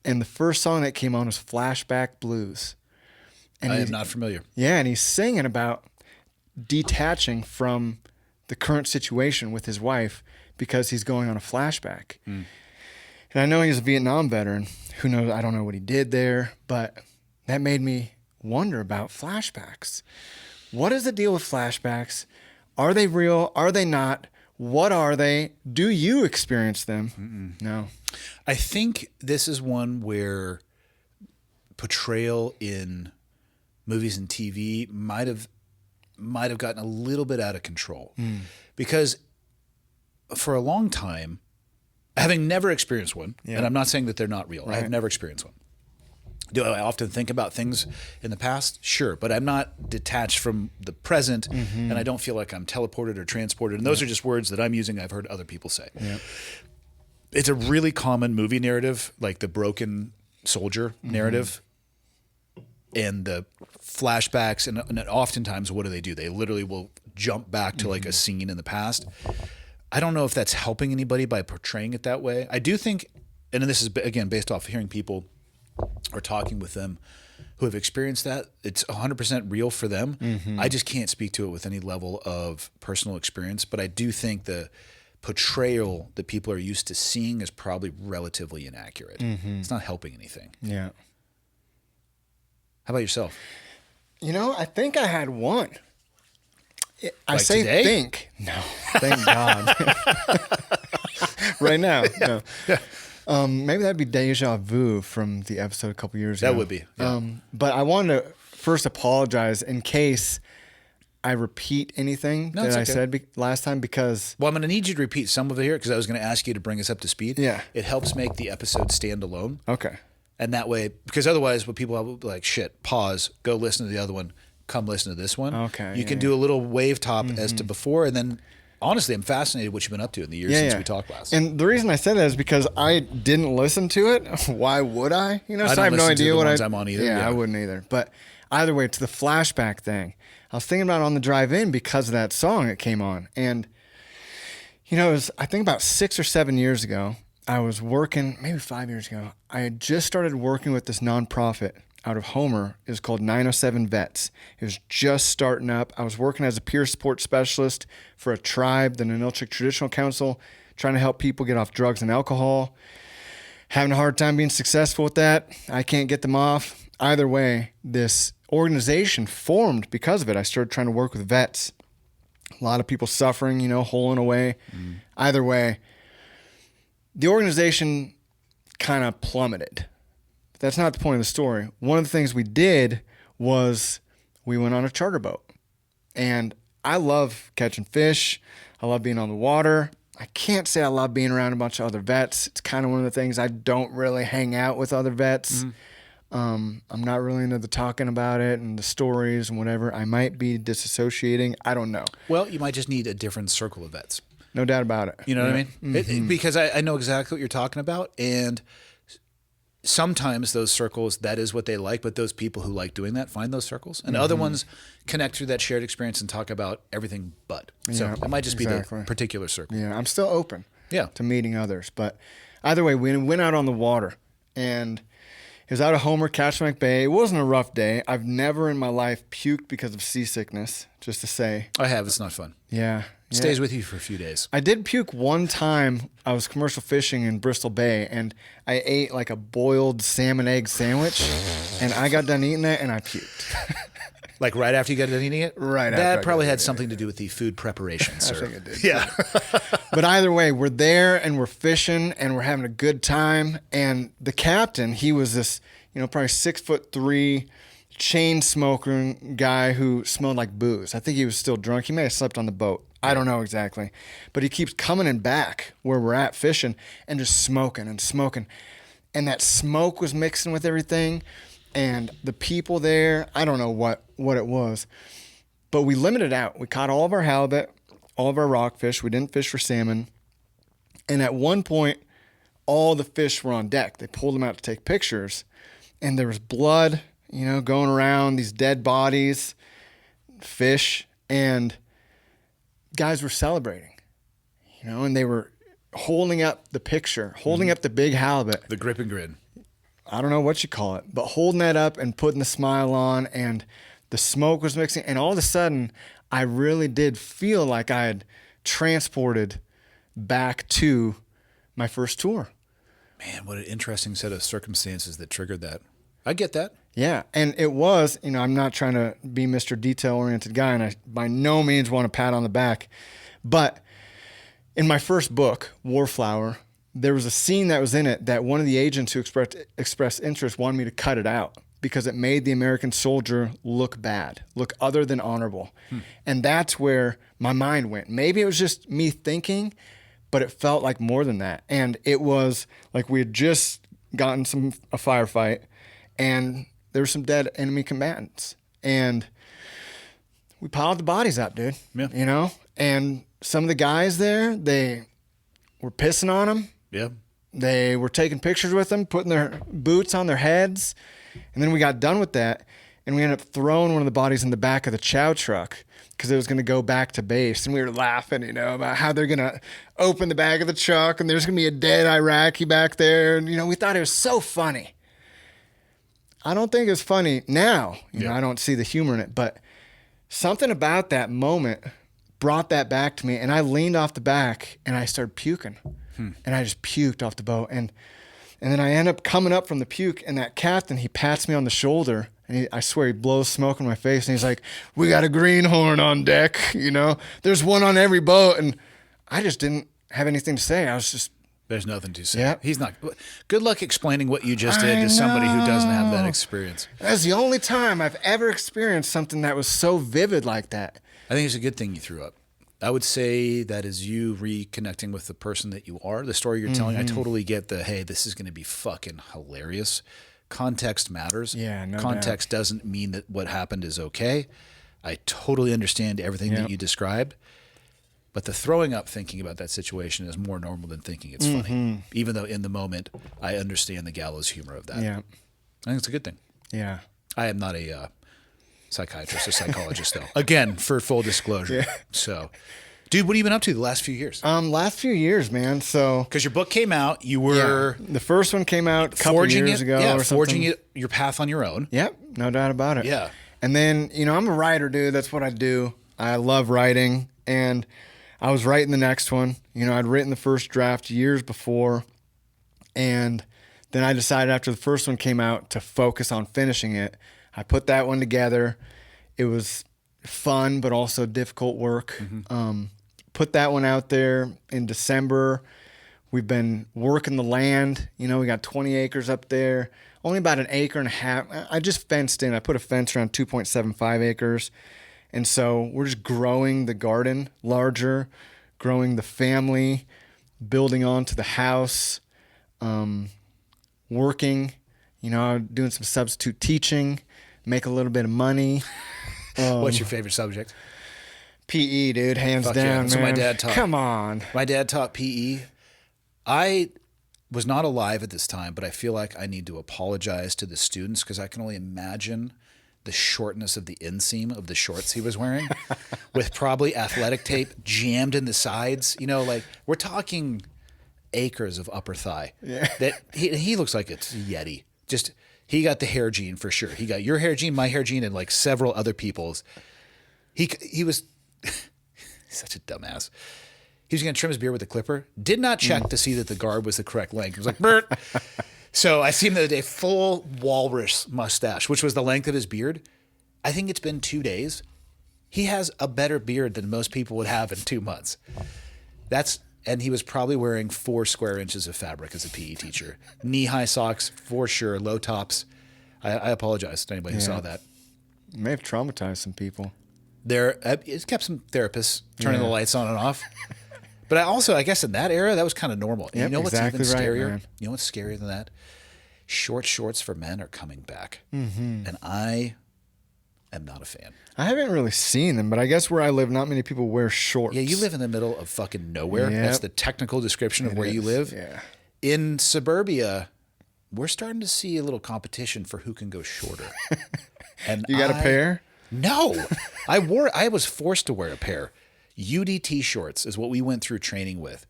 And the first song that came on was Flashback Blues. And I am not familiar. Yeah, and he's singing about detaching from the current situation with his wife because he's going on a flashback. And I know he's a Vietnam veteran. Who knows? I don't know what he did there, but that made me wonder about flashbacks. What is the deal with flashbacks? Are they real? Are they not? What are they? Do you experience them? No. I think this is one where portrayal in movies and TV might have gotten a little bit out of control because for a long time, having never experienced one, and I'm not saying that they're not real. Right. I have never experienced one. Do I often think about things in the past? Sure, but I'm not detached from the present, and I don't feel like I'm teleported or transported. And those are just words that I'm using. I've heard other people say. Yeah. It's a really common movie narrative, like the broken soldier narrative. And the flashbacks, and oftentimes, what do? They literally will jump back to like a scene in the past. I don't know if that's helping anybody by portraying it that way. I do think, and this is, again, based off of hearing people or talking with them who have experienced that, it's 100% real for them. I just can't speak to it with any level of personal experience, but I do think the portrayal that people are used to seeing is probably relatively inaccurate. It's not helping anything. Yeah. How about yourself? You know, I think I had one. I Like say today? think. No, thank God. Right now. No. Maybe that'd be deja vu from the episode a couple years ago. That would be. Yeah. But I wanted to first apologize in case I repeat anything that I said last time because... Well, I'm going to need you to repeat some of it here because I was going to ask you to bring us up to speed. Yeah. It helps make the episode stand alone. Okay. And that way, because otherwise, what people have like, shit, pause, go listen to the other one, come listen to this one. Okay. You can do a little wave top as to before, and then honestly, I'm fascinated what you've been up to in the years since we talked last. And the reason I said that is because I didn't listen to it. Why would I? You know, so I have no idea what I'm on either. Yeah, I wouldn't either. But either way, to the flashback thing, I was thinking about it on the drive in because of that song that came on. And, you know, it was, I think about 6 or 7 years ago, I was working maybe 5 years ago. I had just started working with this nonprofit out of Homer. It was called 907 Vets. It was just starting up. I was working as a peer support specialist for a tribe, the Ninilchik Traditional Council, trying to help people get off drugs and alcohol. Having a hard time being successful with that. I can't get them off. Either way, this organization formed because of it. I started trying to work with vets. A lot of people suffering, holing away. Either way, the organization kind of plummeted. But that's not the point of the story. One of the things we did was we went on a charter boat. And I love catching fish. I love being on the water. I can't say I love being around a bunch of other vets. It's kind of one of the things. I don't really hang out with other vets. I'm not really into the talking about it and the stories and whatever. I might be disassociating. I don't know. Well, you might just need a different circle of vets. No doubt about it. You know what I mean? Because I know exactly what you're talking about. And sometimes those circles, that is what they like. But those people who like doing that find those circles. And other ones connect through that shared experience and talk about everything but. So it might just be the particular circle. Yeah, I'm still open to meeting others. But either way, we went out on the water. And it was out of Homer, Kachemak Bay. It wasn't a rough day. I've never in my life puked because of seasickness, just to say. I have. It's not fun. Yeah. Stays with you for a few days. I did puke one time. I was commercial fishing in Bristol Bay, and I ate like a boiled salmon egg sandwich, and I got done eating it, and I puked. Like right after you got done eating it? Right after. That probably had something to do with the food preparation, sir. I think it did. Yeah. But either way, we're there, and we're fishing, and we're having a good time, and the captain, he was this, probably 6'3", chain smoker guy who smelled like booze. I think he was still drunk. He may have slept on the boat. I don't know exactly. But he keeps coming in back where we're at fishing and just smoking and smoking. And that smoke was mixing with everything. And the people there, I don't know what it was. But we limited out. We caught all of our halibut, all of our rockfish. We didn't fish for salmon. And at one point, all the fish were on deck. They pulled them out to take pictures. And there was blood, going around, these dead bodies, fish. And guys were celebrating, and they were holding up the picture, holding up the big halibut. The grip and grin. I don't know what you call it, but holding that up and putting the smile on, and the smoke was mixing. And all of a sudden, I really did feel like I had transported back to my first tour. Man, what an interesting set of circumstances that triggered that. I get that. Yeah, and it was, I'm not trying to be Mr. Detail-oriented guy, and I by no means want to pat on the back, but in my first book, Warflower, there was a scene that was in it that one of the agents who expressed interest wanted me to cut it out because it made the American soldier look bad, look other than honorable. And that's where my mind went. Maybe it was just me thinking, but it felt like more than that. And it was like we had just gotten a firefight, and there were some dead enemy combatants. And we piled the bodies up, dude. Yeah. And some of the guys there, they were pissing on them. Yeah. They were taking pictures with them, putting their boots on their heads. And then we got done with that, and we ended up throwing one of the bodies in the back of the chow truck because it was going to go back to base. And we were laughing, about how they're going to open the back of the truck, and there's going to be a dead Iraqi back there. And, we thought it was so funny. I don't think it's funny now. I don't see the humor in it, but something about that moment brought that back to me, and I leaned off the back and I started puking, and I just puked off the boat, and then I end up coming up from the puke, and that captain, he pats me on the shoulder, and I swear he blows smoke in my face, and he's like, "We got a greenhorn on deck, there's one on every boat," and I just didn't have anything to say. I was just. There's nothing to say. Yep. He's not. Good luck explaining what you just did to somebody who doesn't have that experience. That's the only time I've ever experienced something that was so vivid like that. I think it's a good thing you threw up. I would say that is you reconnecting with the person that you are, the story you're telling. I totally get hey, this is going to be fucking hilarious. Context matters. Yeah, no Context doubt. Doesn't mean that what happened is okay. I totally understand everything that you described. But the throwing up thinking about that situation is more normal than thinking it's funny. Even though in the moment, I understand the gallows humor of that. Yeah. I think it's a good thing. Yeah. I am not a psychiatrist or psychologist, though. Again, for full disclosure. Yeah. So, Dude, what have you been up to the last few years? Last few years, man. So because your book came out, you were the first one came out a couple years ago. Yeah, or forging your path on your own. Yep, no doubt about it. Yeah. And then, I'm a writer, dude. That's what I do. I love writing. And I was writing the next one. I'd written the first draft years before. And then I decided after the first one came out to focus on finishing it. I put that one together. It was fun, but also difficult work. Put that one out there in December. We've been working the land. We got 20 acres up there, only about an acre and a half. I just fenced in. I put a fence around 2.75 acres. And so we're just growing the garden larger, growing the family, building onto the house, working, doing some substitute teaching, make a little bit of money. What's your favorite subject? PE, dude, hands down, man. That's what my dad taught. Come on. My dad taught PE. I was not alive at this time, but I feel like I need to apologize to the students because I can only imagine the shortness of the inseam of the shorts he was wearing with probably athletic tape jammed in the sides. We're talking acres of upper thigh. Yeah. That he looks like it's a Yeti. Just he got the hair gene for sure. He got your hair gene, my hair gene, and like several other people's. He was such a dumbass. He was going to trim his beard with a clipper. Did not check to see that the garb was the correct length. He was like, Bert. So I see him the other day, full walrus mustache, which was the length of his beard. I think it's been 2 days. He has a better beard than most people would have in 2 months. And he was probably wearing 4 square inches of fabric as a PE teacher. Knee-high socks, for sure, low tops. I apologize to anybody who saw that. It may have traumatized some people. It's kept some therapists turning the lights on and off. But I guess in that era, that was kind of normal. And Yep, you know what's exactly even scarier? right, You know what's scarier than that? Short shorts for men are coming back. And I am not a fan. I haven't really seen them, but I guess where I live, not many people wear shorts. Yeah, you live in the middle of fucking nowhere. Yep. That's the technical description of where you live. Yeah. In suburbia, we're starting to see a little competition for who can go shorter. And You got a pair? No. I was forced to wear a pair. UDT shorts is what we went through training with.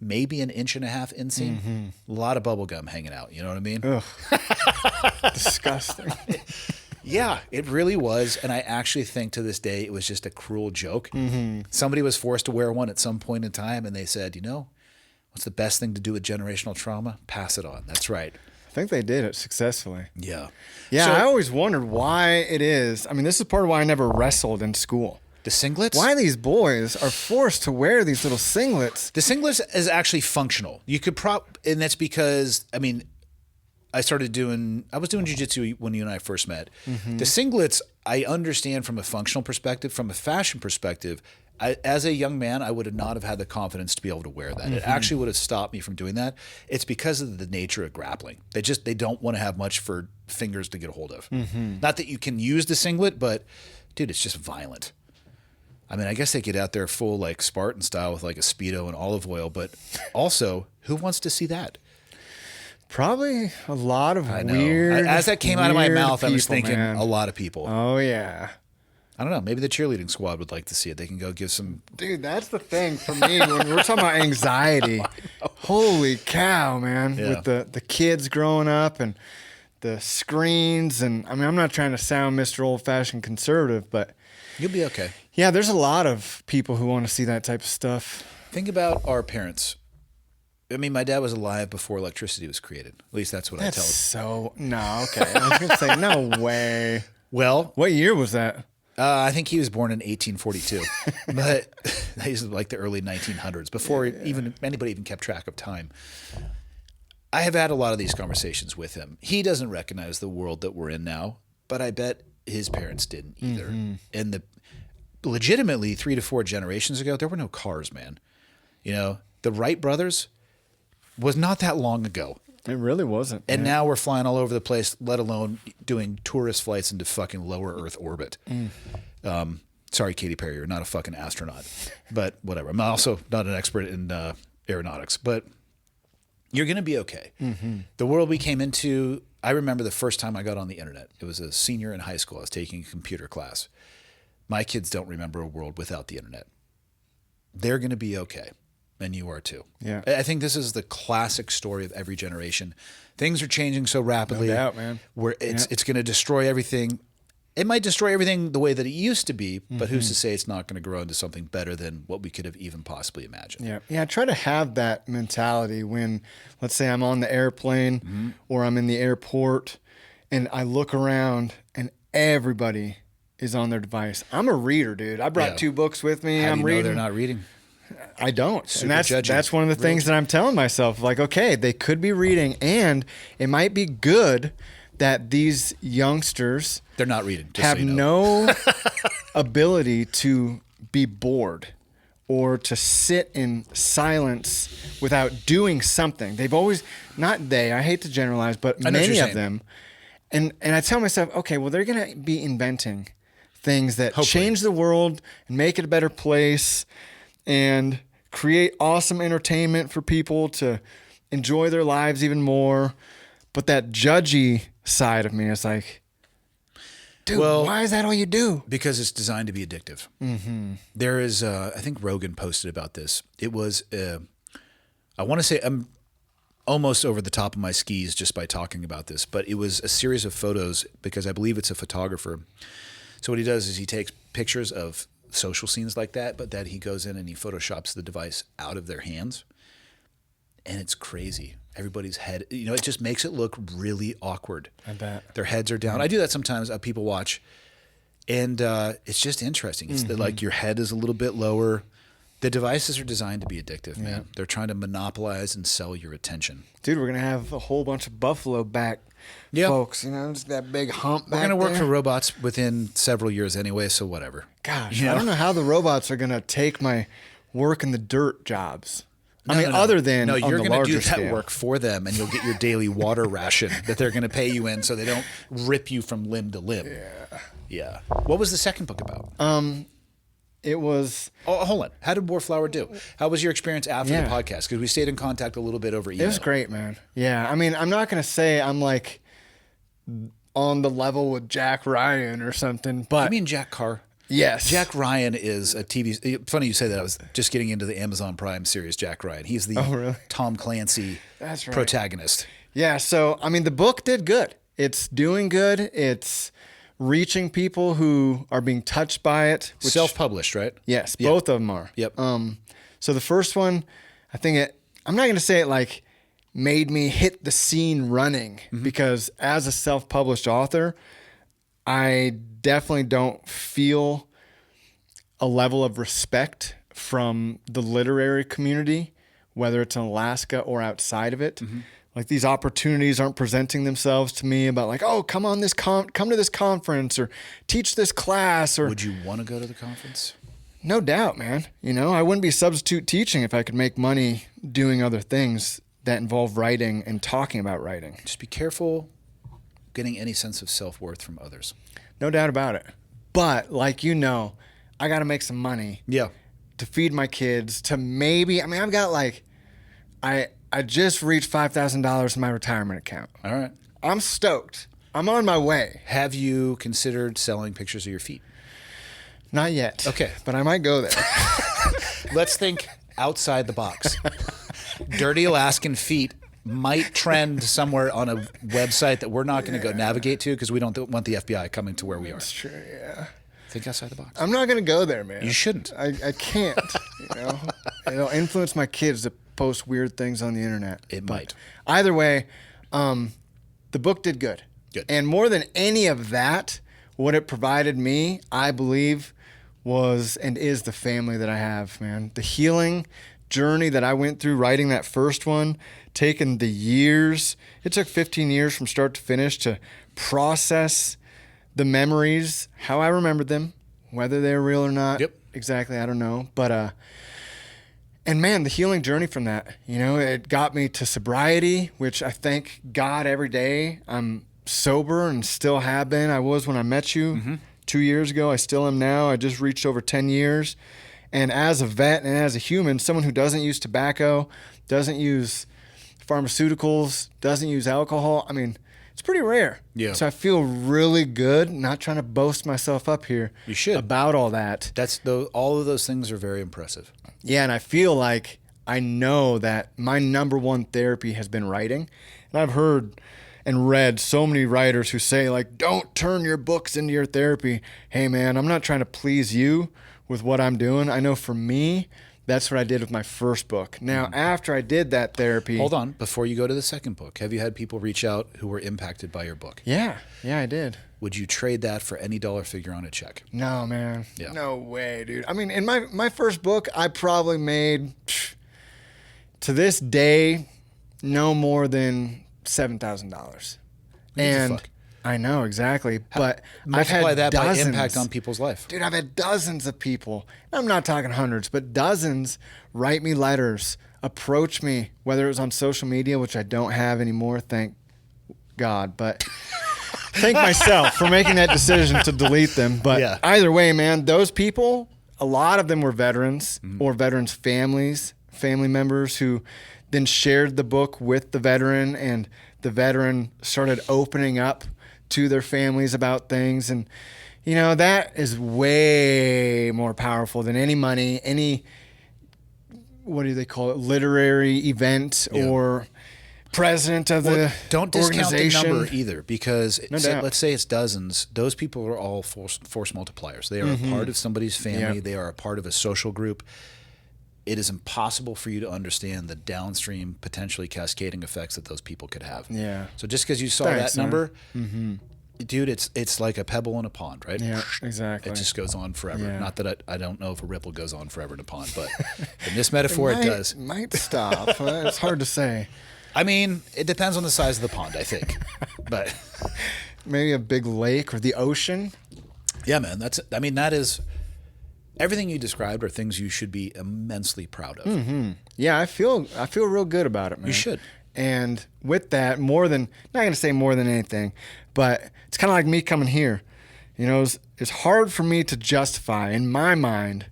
Maybe an inch and a half inseam. A lot of bubble gum hanging out. You know what I mean? Ugh. Disgusting. Yeah, it really was. And I actually think to this day, it was just a cruel joke. Somebody was forced to wear one at some point in time. And they said, what's the best thing to do with generational trauma? Pass it on. That's right. I think they did it successfully. Yeah. Yeah, So, I always wondered why it is. I mean, this is part of why I never wrestled in school. the singlets? Why these boys are forced to wear these little singlets? The singlets is actually functional. You could and that's because, I was doing jiu-jitsu when you and I first met. The singlets, I understand from a functional perspective. From a fashion perspective, as a young man, I would not have had the confidence to be able to wear that. It actually would have stopped me from doing that. It's because of the nature of grappling. They don't want to have much for fingers to get a hold of. Not that you can use the singlet, but dude, it's just violent. I guess they get out there full like Spartan style with like a Speedo and olive oil, but also, who wants to see that? Probably a lot of I know. weird. As that came out of my mouth, I was people, thinking man. a lot of people. Oh yeah. I don't know. Maybe the cheerleading squad would like to see it. They can go give some. Dude, that's the thing for me when we're talking about anxiety. Holy cow, man! Yeah. With the kids growing up and the screens, and I'm not trying to sound Mr. Old-fashioned conservative, but You'll be okay. yeah, there's a lot of people who want to see that type of stuff. Think about our parents. My dad was alive before electricity was created. At least that's what I tell him. No, okay. I was gonna say no way. Well, What year was that? I think he was born in 1842, but he's like the early 1900s, before anybody even kept track of time. I have had a lot of these conversations with him. He doesn't recognize the world that we're in now, but I bet his parents didn't either. And legitimately 3 to 4 generations ago, there were no cars, man. The Wright brothers was not that long ago. It really wasn't. And now we're flying all over the place, let alone doing tourist flights into fucking lower Earth orbit. Sorry, Katy Perry, you're not a fucking astronaut. But whatever. I'm also not an expert in aeronautics. But you're going to be okay. The world we came into, I remember the first time I got on the internet. It was a senior in high school. I was taking a computer class. My kids don't remember a world without the internet. they're going to be okay. And you are too. Yeah. I think this is the classic story of every generation. Things are changing so rapidly. No doubt, man. Where it's going to destroy everything. It might destroy everything the way that it used to be, but who's to say it's not going to grow into something better than what we could have even possibly imagined? Yeah. Yeah. I try to have that mentality when, let's say, I'm on the airplane or I'm in the airport and I look around and everybody is on their device. I'm a reader, dude. I brought 2 books with me. How I'm do you reading. know they're not reading? I don't. Super And judgy. that's one of the things that I'm telling myself. Like, okay, they could be reading, and it might be good that these youngsters They're not reading. Just have so you know. no ability to be bored or to sit in silence without doing something. They've always, not they, I hate to generalize, but I know what many you're of saying. them. And I tell myself, okay, well, they're going to be inventing things that Hopefully. change the world and make it a better place and create awesome entertainment for people to enjoy their lives even more. But that judgy side of me is like, dude, why is that all you do? Because it's designed to be addictive. Mm-hmm. There is, I think Rogan posted about this. It was, I want to say, I'm almost over the top of my skis just by talking about this, but it was a series of photos because I believe it's a photographer. So what he does is he takes pictures of social scenes like that, but then he goes in and he photoshops the device out of their hands. And it's crazy. Everybody's head, it just makes it look really awkward. I bet. Their heads are down. I do that sometimes. People watch. And it's just interesting. It's like your head is a little bit lower. The devices are designed to be addictive, man. They're trying to monopolize and sell your attention. Dude, we're going to have a whole bunch of buffalo back folks. Just that big hump back We're going to work there. for robots within several years anyway, so whatever. Gosh, I don't know how the robots are going to take my work in the dirt jobs. Other than on you're the going to larger do that scale. work for them, and you'll get your daily water ration that they're going to pay you in, so they don't rip you from limb to limb. Yeah. What was the second book about? It was. Oh, hold on. How did Warflower do? How was your experience after the podcast? Because we stayed in contact a little bit over email. It was great, man. Yeah, I'm not going to say I'm like on the level with Jack Ryan or something, but You mean Jack Carr? yes, Jack Ryan is a TV. Funny you say that. I was just getting into the Amazon Prime series. Jack Ryan. He's the really? Tom Clancy That's right. protagonist. Yeah, so the book did good. It's doing good. It's reaching people who are being touched by it. Which, Self-published, right? yes, Yep. both of them are. Yep. So the first one, I think I'm not going to say it like made me hit the scene running because as a self-published author, I definitely don't feel a level of respect from the literary community, whether it's in Alaska or outside of it. Like these opportunities aren't presenting themselves to me about like, oh, come to this conference or teach this class. Or Would you want to go to the conference? no doubt, man. I wouldn't be substitute teaching if I could make money doing other things that involve writing and talking about writing. Just be careful getting any sense of self-worth from others. No doubt about it. But like I got to make some money. Yeah. To feed my kids, to maybe, I've got like, I just reached $5,000 in my retirement account. All right. I'm stoked. I'm on my way. Have you considered selling pictures of your feet? Not yet. Okay. But I might go there. Let's think outside the box. Dirty Alaskan feet might trend somewhere on a website that we're not going to go navigate to because we don't want the FBI coming to where we are. That's true, yeah. Think outside the box. I'm not going to go there, man. You shouldn't. I can't, It'll influence my kids to post weird things on the internet. It might. Either way, the book did good. Good. And more than any of that, what it provided me, I believe, was and is the family that I have, man. The healing journey that I went through writing that first one, taking the years. It took 15 years from start to finish to process the memories, how I remembered them, whether they're real or not. Yep. Exactly, I don't know. But and man, the healing journey from that, it got me to sobriety, which I thank God every day. I'm sober and still have been. I was when I met you 2 years ago. I still am now. I just reached over 10 years. And as a vet and as a human, someone who doesn't use tobacco, doesn't use pharmaceuticals, doesn't use alcohol, it's pretty rare. Yeah. So I feel really good, not trying to boast myself up here. You should. About all that. All of those things are very impressive. Yeah, and I feel like I know that my number one therapy has been writing. And I've heard and read so many writers who say, like, don't turn your books into your therapy. Hey, man, I'm not trying to please you with what I'm doing. I know for me, that's what I did with my first book. Now, after I did that therapy... Hold on. Before you go to the second book, have you had people reach out who were impacted by your book? Yeah, I did. Would you trade that for any dollar figure on a check? No, man. Yeah. No way, dude. I mean, in my first book, I probably made, to this day, no more than $7,000. And I know, exactly. But I've had that dozens. by impact on people's life. Dude, I've had dozens of people. I'm not talking hundreds, but dozens write me letters, approach me, whether it was on social media, which I don't have anymore, thank God. But thank myself for making that decision to delete them. But either way, man, those people, a lot of them were veterans or veterans' families, family members who then shared the book with the veteran, and the veteran started opening up to their families about things. And, you know, that is way more powerful than any money, any, what do they call it, literary event or president of the don't discount the organization. number either, because let's say it's dozens. Those people are all force multipliers. They are a part of somebody's family. Yep. They are a part of a social group. It is impossible for you to understand the downstream, potentially cascading effects that those people could have. Yeah. So just because you saw that number, dude, it's like a pebble in a pond, right? Yeah, exactly. It just goes on forever. Yeah. Not that I don't know if a ripple goes on forever in a pond, but in this metaphor, it does. It might stop. It's hard to say. I mean, it depends on the size of the pond, I think. But maybe a big lake or the ocean. Yeah, man. That is everything you described are things you should be immensely proud of. Mm-hmm. Yeah, I feel real good about it, man. You should. And with that, not going to say more than anything, but it's kind of like me coming here. You know, it's hard for me to justify, in my mind,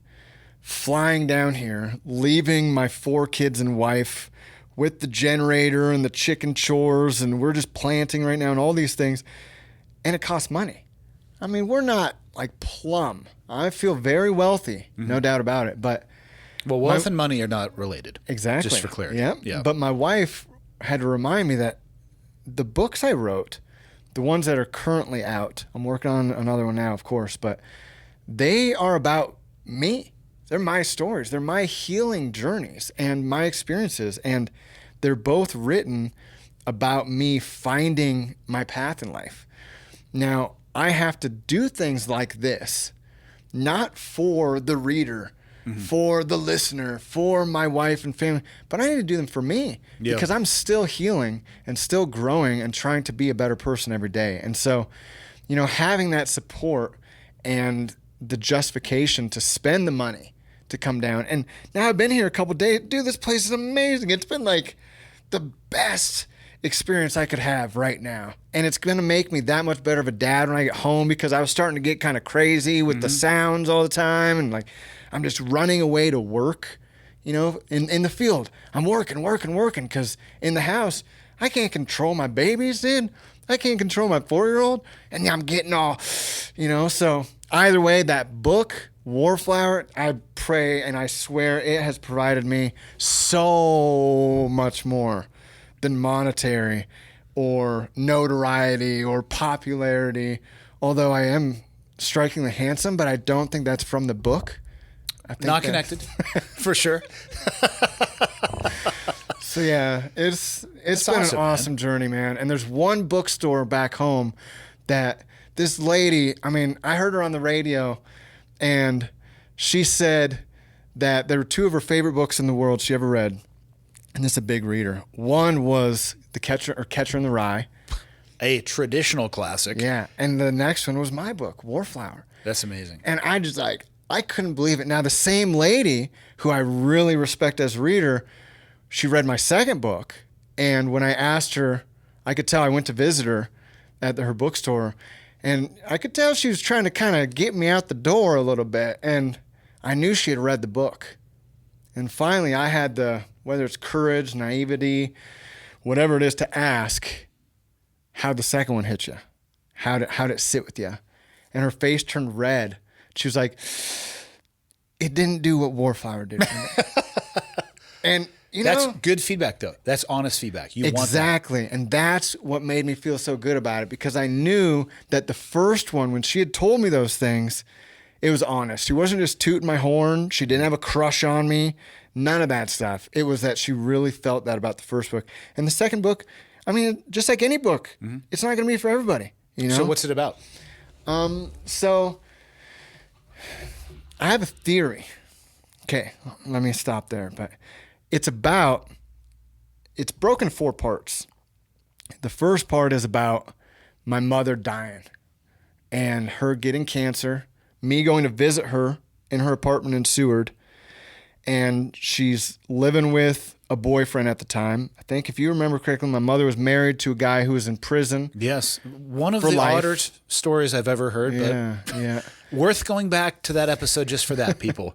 flying down here, leaving my 4 kids and wife with the generator and the chicken chores, and we're just planting right now and all these things, and it costs money. I mean, we're not like plum. I feel very wealthy, no doubt about it, but... Well, wealth and money are not related. Exactly. Just for clarity. Yeah. But my wife had to remind me that the books I wrote, the ones that are currently out, I'm working on another one now, of course, but they are about me. They're my stories. They're my healing journeys and my experiences. And they're both written about me finding my path in life. Now, I have to do things like this, not for the reader, for the listener, for my wife and family, but I need to do them for me because I'm still healing and still growing and trying to be a better person every day. And so, you know, having that support and the justification to spend the money to come down. And now I've been here a couple of days. Dude, this place is amazing. It's been like the best experience I could have right now. And it's going to make me that much better of a dad when I get home, because I was starting to get kind of crazy with the sounds all the time. And like, I'm just running away to work, you know, in the field. I'm working, because in the house, I can't control my babies, dude. I can't control my 4-year-old. And I'm getting all, you know, so either way, that book, Warflower, I pray and I swear it has provided me so much more than monetary or notoriety or popularity, although I am strikingly handsome, but I don't think that's from the book. I think not connected, for sure. So yeah, it's been awesome, an awesome journey, man. And there's one bookstore back home that this lady, I mean, I heard her on the radio, and she said that there were 2 of her favorite books in the world she ever read. And this is a big reader. One was Catcher in the Rye. A traditional classic. Yeah. And the next one was my book, Warflower. That's amazing. And I couldn't believe it. Now, the same lady who I really respect as a reader, she read my second book. And when I asked her, I could tell I went to visit her at her bookstore, and I could tell she was trying to kind of get me out the door a little bit. And I knew she had read the book. And finally, I had whether it's courage, naivety, whatever it is, to ask, how'd the second one hit you? How'd it sit with you? And her face turned red. She was like, it didn't do what Warflower did for me. And that's good feedback, though. That's honest feedback. You exactly. Want that. And that's what made me feel so good about it, because I knew that the first one, when she had told me those things, it was honest. She wasn't just tooting my horn. She didn't have a crush on me. None of that stuff. It was that she really felt that about the first book. And the second book, I mean, just like any book, it's not going to be for everybody. So what's it about? So I have a theory. Okay, let me stop there. But it's broken 4 parts. The first part is about my mother dying and her getting cancer, me going to visit her in her apartment in Seward, and she's living with a boyfriend at the time. I think, if you remember correctly, my mother was married to a guy who was in prison. Yes. One of the odder stories I've ever heard. Yeah. Worth going back to that episode just for that, people.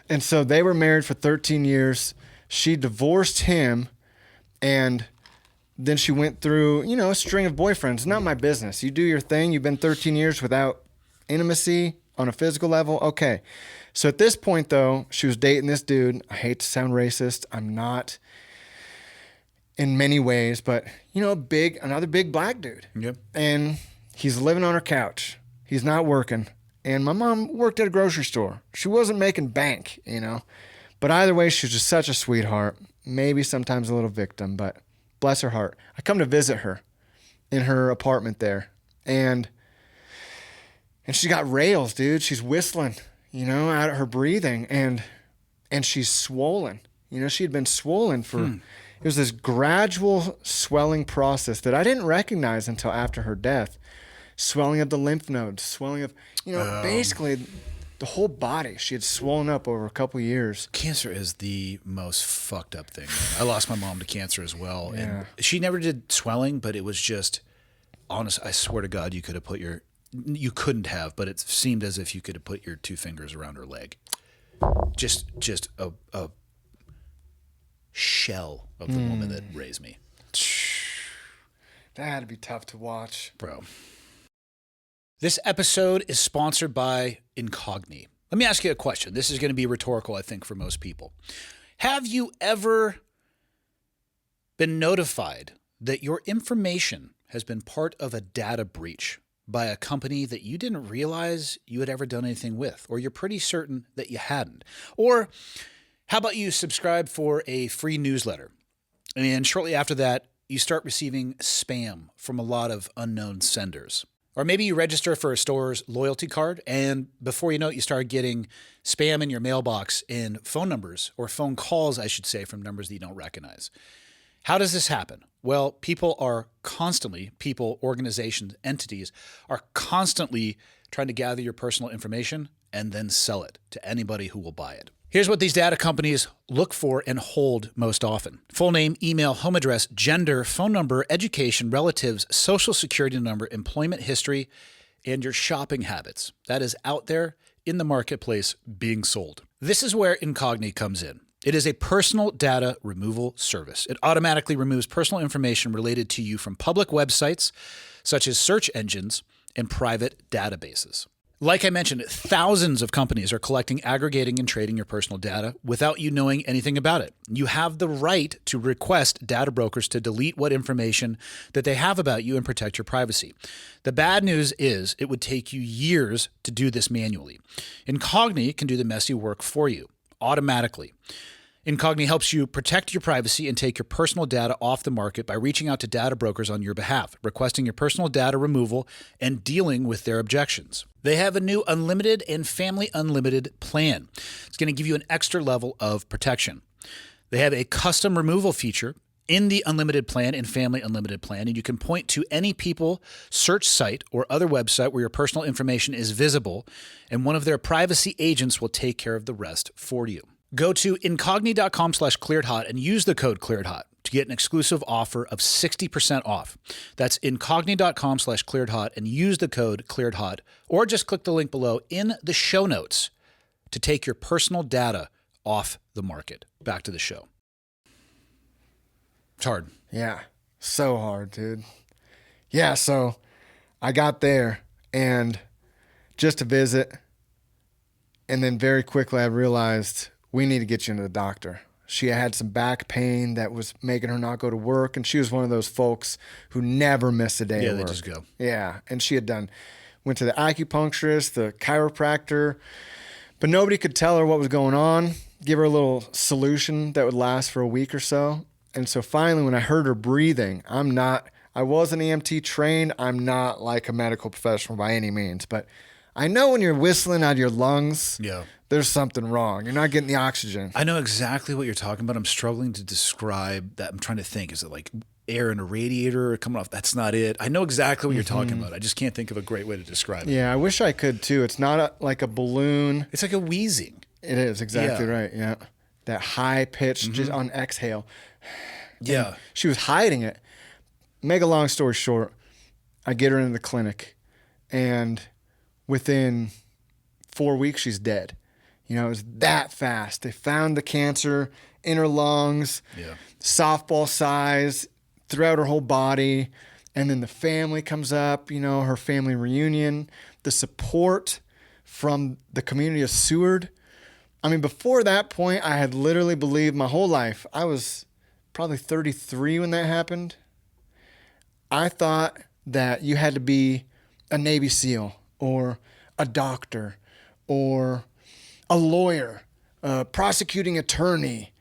And so they were married for 13 years. She divorced him, and then she went through, a string of boyfriends. Not my business. You do your thing. You've been 13 years without intimacy on a physical level. Okay. So at this point, though, she was dating this dude. I hate to sound racist. I'm not in many ways, but, another big black dude. Yep. And he's living on her couch. He's not working. And my mom worked at a grocery store. She wasn't making bank, But either way, she was just such a sweetheart. Maybe sometimes a little victim, but bless her heart. I come to visit her in her apartment there. And she got rails, dude. She's whistling, out of her breathing. And she's swollen. She had been swollen for... It was this gradual swelling process that I didn't recognize until after her death. Swelling of the lymph nodes, swelling of, basically the whole body. She had swollen up over a couple years. Cancer is the most fucked up thing. I lost my mom to cancer as well. Yeah. And she never did swelling, but it was just, honest, I swear to God, you couldn't have, but it seemed as if you could have put your 2 fingers around her leg. Just a shell of the woman that raised me. That had to be tough to watch. Bro. This episode is sponsored by Incogni. Let me ask you a question. This is going to be rhetorical, I think, for most people. Have you ever been notified that your information has been part of a data breach by a company that you didn't realize you had ever done anything with, or you're pretty certain that you hadn't? Or how about you subscribe for a free newsletter, and shortly after that, you start receiving spam from a lot of unknown senders? Or maybe you register for a store's loyalty card, and before you know it, you start getting spam in your mailbox and phone numbers, or phone calls, I should say, from numbers that you don't recognize. How does this happen? Well, organizations, entities are constantly trying to gather your personal information and then sell it to anybody who will buy it. Here's what these data companies look for and hold most often: full name, email, home address, gender, phone number, education, relatives, social security number, employment history, and your shopping habits. That is out there in the marketplace being sold. This is where Incogni comes in. It is a personal data removal service. It automatically removes personal information related to you from public websites, such as search engines and private databases. Like I mentioned, thousands of companies are collecting, aggregating, and trading your personal data without you knowing anything about it. You have the right to request data brokers to delete what information that they have about you and protect your privacy. The bad news is it would take you years to do this manually. Incogni can do the messy work for you automatically. Incogni helps you protect your privacy and take your personal data off the market by reaching out to data brokers on your behalf, requesting your personal data removal, and dealing with their objections. They have a new unlimited and family unlimited plan. It's going to give you an extra level of protection. They have a custom removal feature in the unlimited plan and family unlimited plan, and you can point to any people, search site, or other website where your personal information is visible, and one of their privacy agents will take care of the rest for you. Go to incogni.com/clearedhot and use the code clearedhot to get an exclusive offer of 60% off. That's incogni.com/clearedhot and use the code clearedhot, or just click the link below in the show notes to take your personal data off the market. Back to the show. It's hard. Yeah, so hard, dude. Yeah, so I got there and just to visit, and then very quickly I realized we need to get you into the doctor. She had some back pain that was making her not go to work, and she was one of those folks who never missed a day of work. Yeah, they just go. Yeah, and she had went to the acupuncturist, the chiropractor, but nobody could tell her what was going on, give her a little solution that would last for a week or so. And so finally, when I heard her breathing, I was an EMT trained. I'm not like a medical professional by any means, but I know when you're whistling out of your lungs, there's something wrong. You're not getting the oxygen. I know exactly what you're talking about. I'm struggling to describe that. I'm trying to think. Is it like air in a radiator coming off? That's not it. I know exactly what you're talking about. I just can't think of a great way to describe it. Yeah, I wish I could too. It's not like a balloon. It's like a wheezing. It is, exactly right, yeah. That high pitch just on exhale. Yeah. And she was hiding it. Make a long story short, I get her into the clinic, and within 4 weeks, she's dead. You know, it was that fast. They found the cancer in her lungs, softball size, throughout her whole body. And then the family comes up, you know, her family reunion, the support from the community of Seward. I mean, before that point, I had literally believed my whole life. I was probably 33 when that happened. I thought that you had to be a Navy SEAL or a doctor or a lawyer, a prosecuting attorney,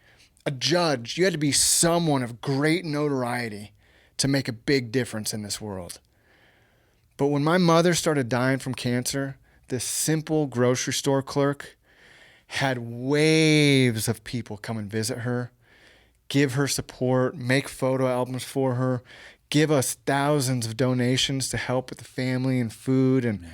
a judge. You had to be someone of great notoriety to make a big difference in this world. But when my mother started dying from cancer, this simple grocery store clerk had waves of people come and visit her, give her support, make photo albums for her, give us thousands of donations to help with the family and food. And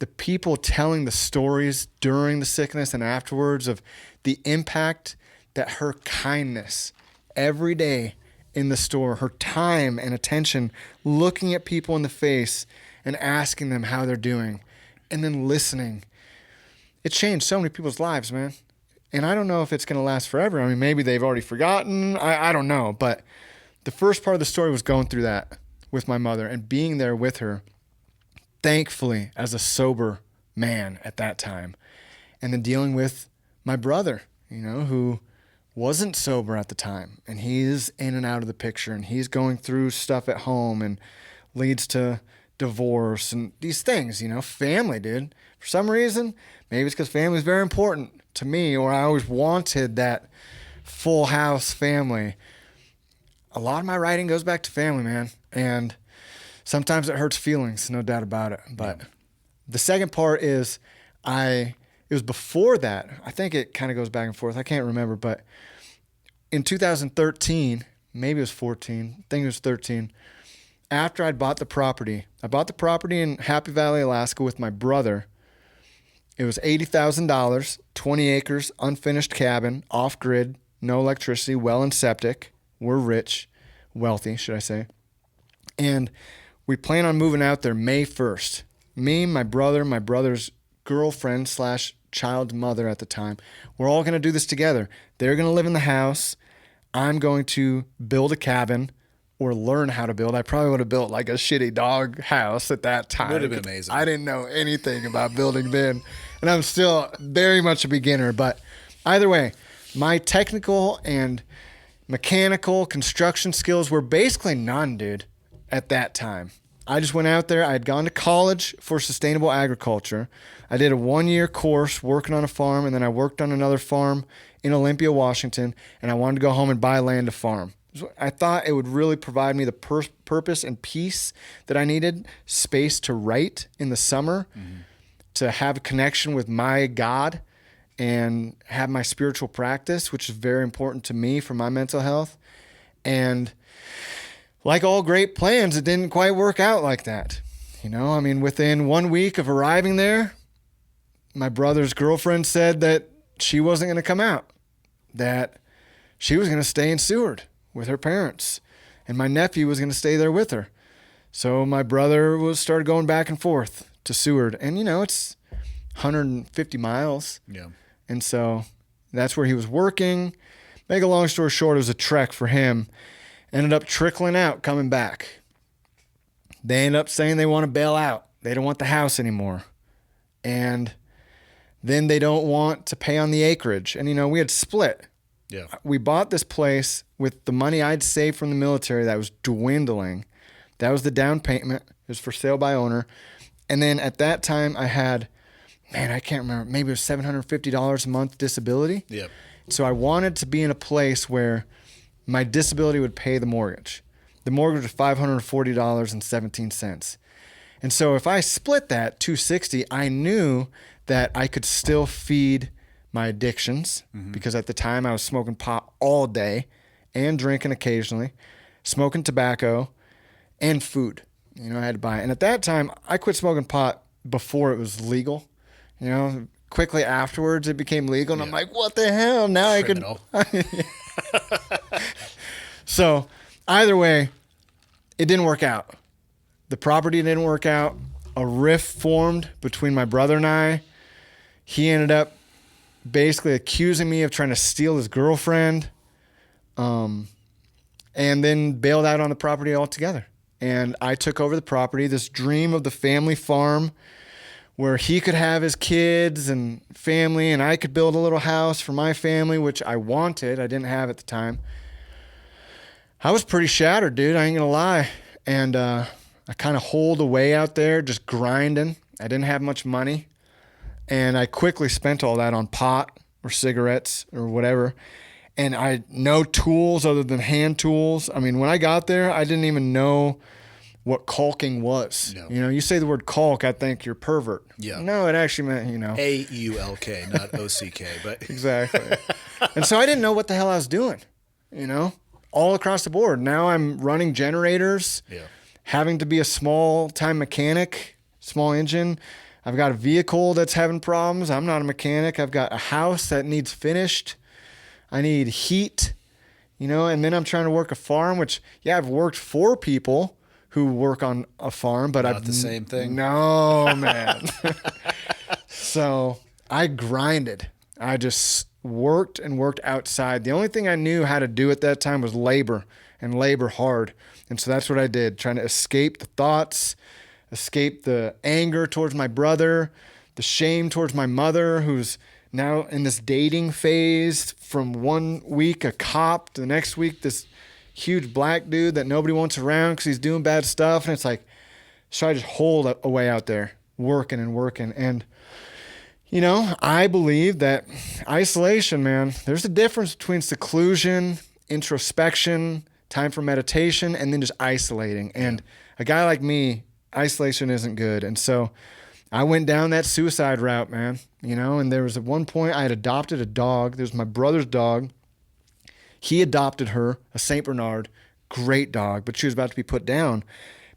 the people telling the stories during the sickness and afterwards of the impact that her kindness every day in the store, her time and attention, looking at people in the face and asking them how they're doing, and then listening. It changed so many people's lives, man. And I don't know if it's going to last forever. I mean, maybe they've already forgotten. I don't know. But the first part of the story was going through that with my mother and being there with her, thankfully, as a sober man at that time. And then dealing with my brother, you know, who wasn't sober at the time. And he's in and out of the picture. And he's going through stuff at home and leads to divorce and these things, you know, family, dude. For some reason, maybe it's because family is very important to me, or I always wanted that full house family. A lot of my writing goes back to family, man. And sometimes it hurts feelings, no doubt about it. But the second part is it was before that. I think it kind of goes back and forth. I can't remember. But in 2013, maybe it was 14, I think it was 13, after I'd bought the property, I bought the property in Happy Valley, Alaska with my brother. It was $80,000, 20 acres, unfinished cabin, off-grid, no electricity, well and septic. We're rich, wealthy, should I say. And we plan on moving out there May 1st. Me, my brother, my brother's girlfriend / child's mother at the time. We're all going to do this together. They're going to live in the house. I'm going to build a cabin or learn how to build. I probably would have built like a shitty dog house at that time. Would have been amazing. I didn't know anything about building then. And I'm still very much a beginner. But either way, my technical and mechanical construction skills were basically none, dude, at that time. I just went out there. I had gone to college for sustainable agriculture. I did a 1-year course working on a farm, and then I worked on another farm in Olympia, Washington, and I wanted to go home and buy land to farm. I thought it would really provide me the purpose and peace that I needed, space to write in the summer, to have a connection with my God and have my spiritual practice, which is very important to me for my mental health. And like all great plans, it didn't quite work out like that. You know, I mean, within 1 week of arriving there, my brother's girlfriend said that she wasn't going to come out, that she was going to stay in Seward with her parents, and my nephew was going to stay there with her. So my brother started going back and forth to Seward, and you know, it's 150 miles. Yeah. And so that's where he was working. Make a long story short, it was a trek for him. Ended up trickling out, coming back. They end up saying they want to bail out. They don't want the house anymore. And then they don't want to pay on the acreage. And, we had split. Yeah. We bought this place with the money I'd saved from the military that was dwindling. That was the down payment. It was for sale by owner. And then at that time I had, I can't remember, maybe it was $750 a month disability. Yep. So I wanted to be in a place where my disability would pay the mortgage. The mortgage was $540.17. And so if I split that $260, I knew that I could still feed my addictions, because at the time I was smoking pot all day and drinking occasionally, smoking tobacco and food. I had to buy it. And at that time, I quit smoking pot before it was legal. Quickly afterwards, it became legal. And I'm like, what the hell? Now Criminal. I could. So either way, it didn't work out. The property didn't work out. A rift formed between my brother and I. He ended up basically accusing me of trying to steal his girlfriend, and then bailed out on the property altogether. And I took over the property, this dream of the family farm where he could have his kids and family, and I could build a little house for my family, which I wanted. I didn't have at the time. I was pretty shattered, dude. I ain't gonna lie. And I kind of holed away out there, just grinding. I didn't have much money. And I quickly spent all that on pot or cigarettes or whatever. And I had no tools other than hand tools. I mean, when I got there, I didn't even know what caulking was. No. You say the word caulk, I think you're pervert. Yeah. No, it actually meant, AULK, not OCK, but exactly. And so I didn't know what the hell I was doing, all across the board. Now I'm running generators, having to be a small-time mechanic, small engine. I've got a vehicle that's having problems. I'm not a mechanic. I've got a house that needs finished. I need heat, and then I'm trying to work a farm, which, I've worked for people who work on a farm, but not the same thing. No, man. So I grinded. I just worked and worked outside. The only thing I knew how to do at that time was labor, and labor hard. And so that's what I did, trying to escape the thoughts, escape the anger towards my brother, the shame towards my mother, who's now in this dating phase. From one week a cop to the next week this huge black dude that nobody wants around because he's doing bad stuff. And it's like, so I just hold away out there, working and working. And, I believe that isolation, man, there's a difference between seclusion, introspection, time for meditation, and then just isolating. And a guy like me, isolation isn't good. And so I went down that suicide route, man, and there was at one point I had adopted a dog. There's my brother's dog. He adopted her, a St. Bernard, great dog, but she was about to be put down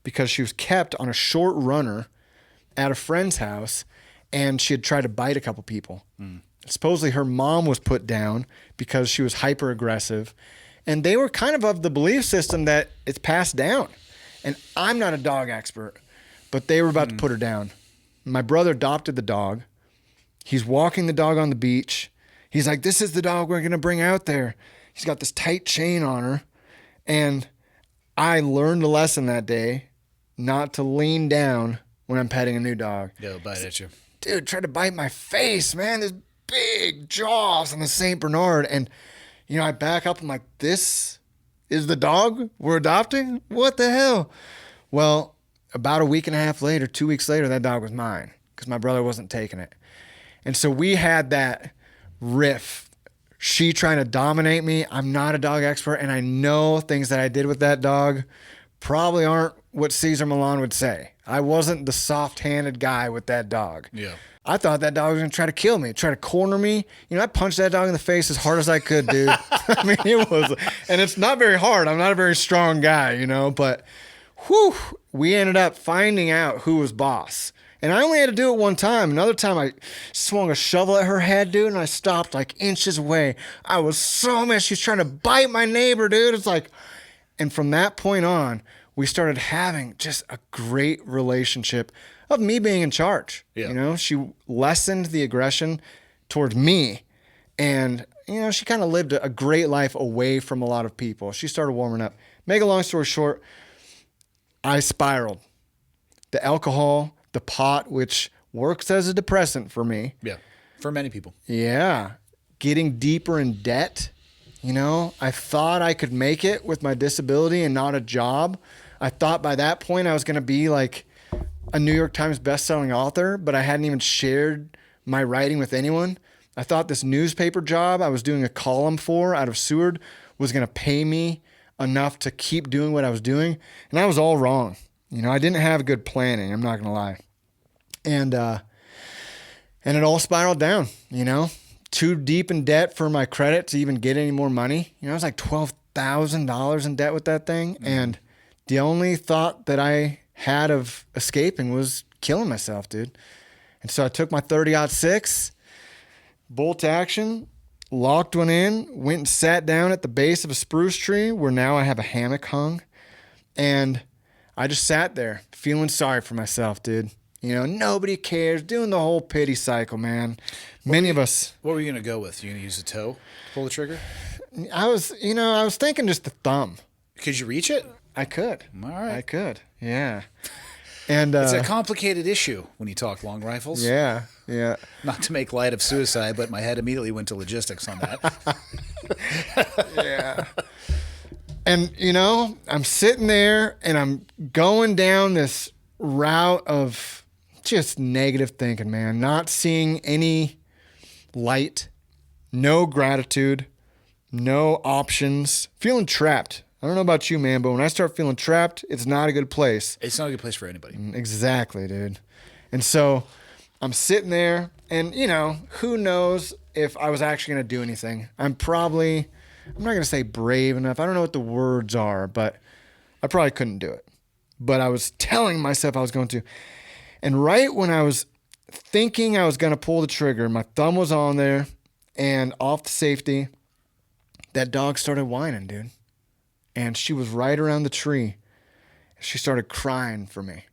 because she was kept on a short runner at a friend's house, and she had tried to bite a couple people. Supposedly her mom was put down because she was hyper aggressive, and they were kind of the belief system that it's passed down. And I'm not a dog expert, but they were about to put her down. My brother adopted the dog. He's walking the dog on the beach. He's like, this is the dog we're going to bring out there. He's got this tight chain on her. And I learned a lesson that day not to lean down when I'm petting a new dog. They'll bite at you. Dude, tried to bite my face, man. There's big jaws on the St. Bernard. And, I back up. I'm like, this is the dog we're adopting? What the hell? Well, about a week and a half later, 2 weeks later, that dog was mine because my brother wasn't taking it. And so we had that riff. She trying to dominate me. I'm not a dog expert, and I know things that I did with that dog probably aren't what Cesar Millan would say. I wasn't the soft-handed guy with that dog. Yeah. I thought that dog was going to try to kill me, try to corner me. I punched that dog in the face as hard as I could, dude. I mean, it was, and it's not very hard. I'm not a very strong guy, but we ended up finding out who was boss. And I only had to do it one time. Another time I swung a shovel at her head, dude, and I stopped like inches away. I was so mad. She's trying to bite my neighbor, dude. It's like, and from that point on, we started having just a great relationship of me being in charge. Yeah. She lessened the aggression towards me. And, she kind of lived a great life away from a lot of people. She started warming up. Make a long story short, I spiraled. the alcohol, the pot, which works as a depressant for me. Yeah, for many people. Yeah. Getting deeper in debt. You know, I thought I could make it with my disability and not a job. I thought by that point I was going to be like a New York Times bestselling author, but I hadn't even shared my writing with anyone. I thought this newspaper job I was doing a column for out of Seward was going to pay me enough to keep doing what I was doing. And I was all wrong. You know, I didn't have good planning. I'm not going to lie. And it all spiraled down, you know, too deep in debt for my credit to even get any more money. You know, I was like $12,000 in debt with that thing. Mm-hmm. And the only thought that I had of escaping was killing myself, dude. And so I took my 30-06, bolt action, locked one in, went and sat down at the base of a spruce tree where now I have a hammock hung. And I just sat there feeling sorry for myself, dude. You know, nobody cares, doing the whole pity cycle, man. Many of us. What were you going to go with? You going to use a toe to pull the trigger? I was thinking just the thumb. Could you reach it? I could. All right. I could, yeah. And it's a complicated issue when you talk long rifles. Yeah, yeah. Not to make light of suicide, but my head immediately went to logistics on that. Yeah. And, you know, I'm sitting there and I'm going down this route of just negative thinking, man. Not seeing any light, no gratitude, no options, feeling trapped. I don't know about you, man, but when I start feeling trapped, it's not a good place. It's not a good place for anybody. Exactly, dude. And so I'm sitting there and, you know, who knows if I was actually going to do anything. I'm not going to say brave enough. I don't know what the words are, but I probably couldn't do it. But I was telling myself I was going to. And right when I was thinking I was going to pull the trigger, my thumb was on there and off the safety, that dog started whining, dude. And she was right around the tree. She started crying for me.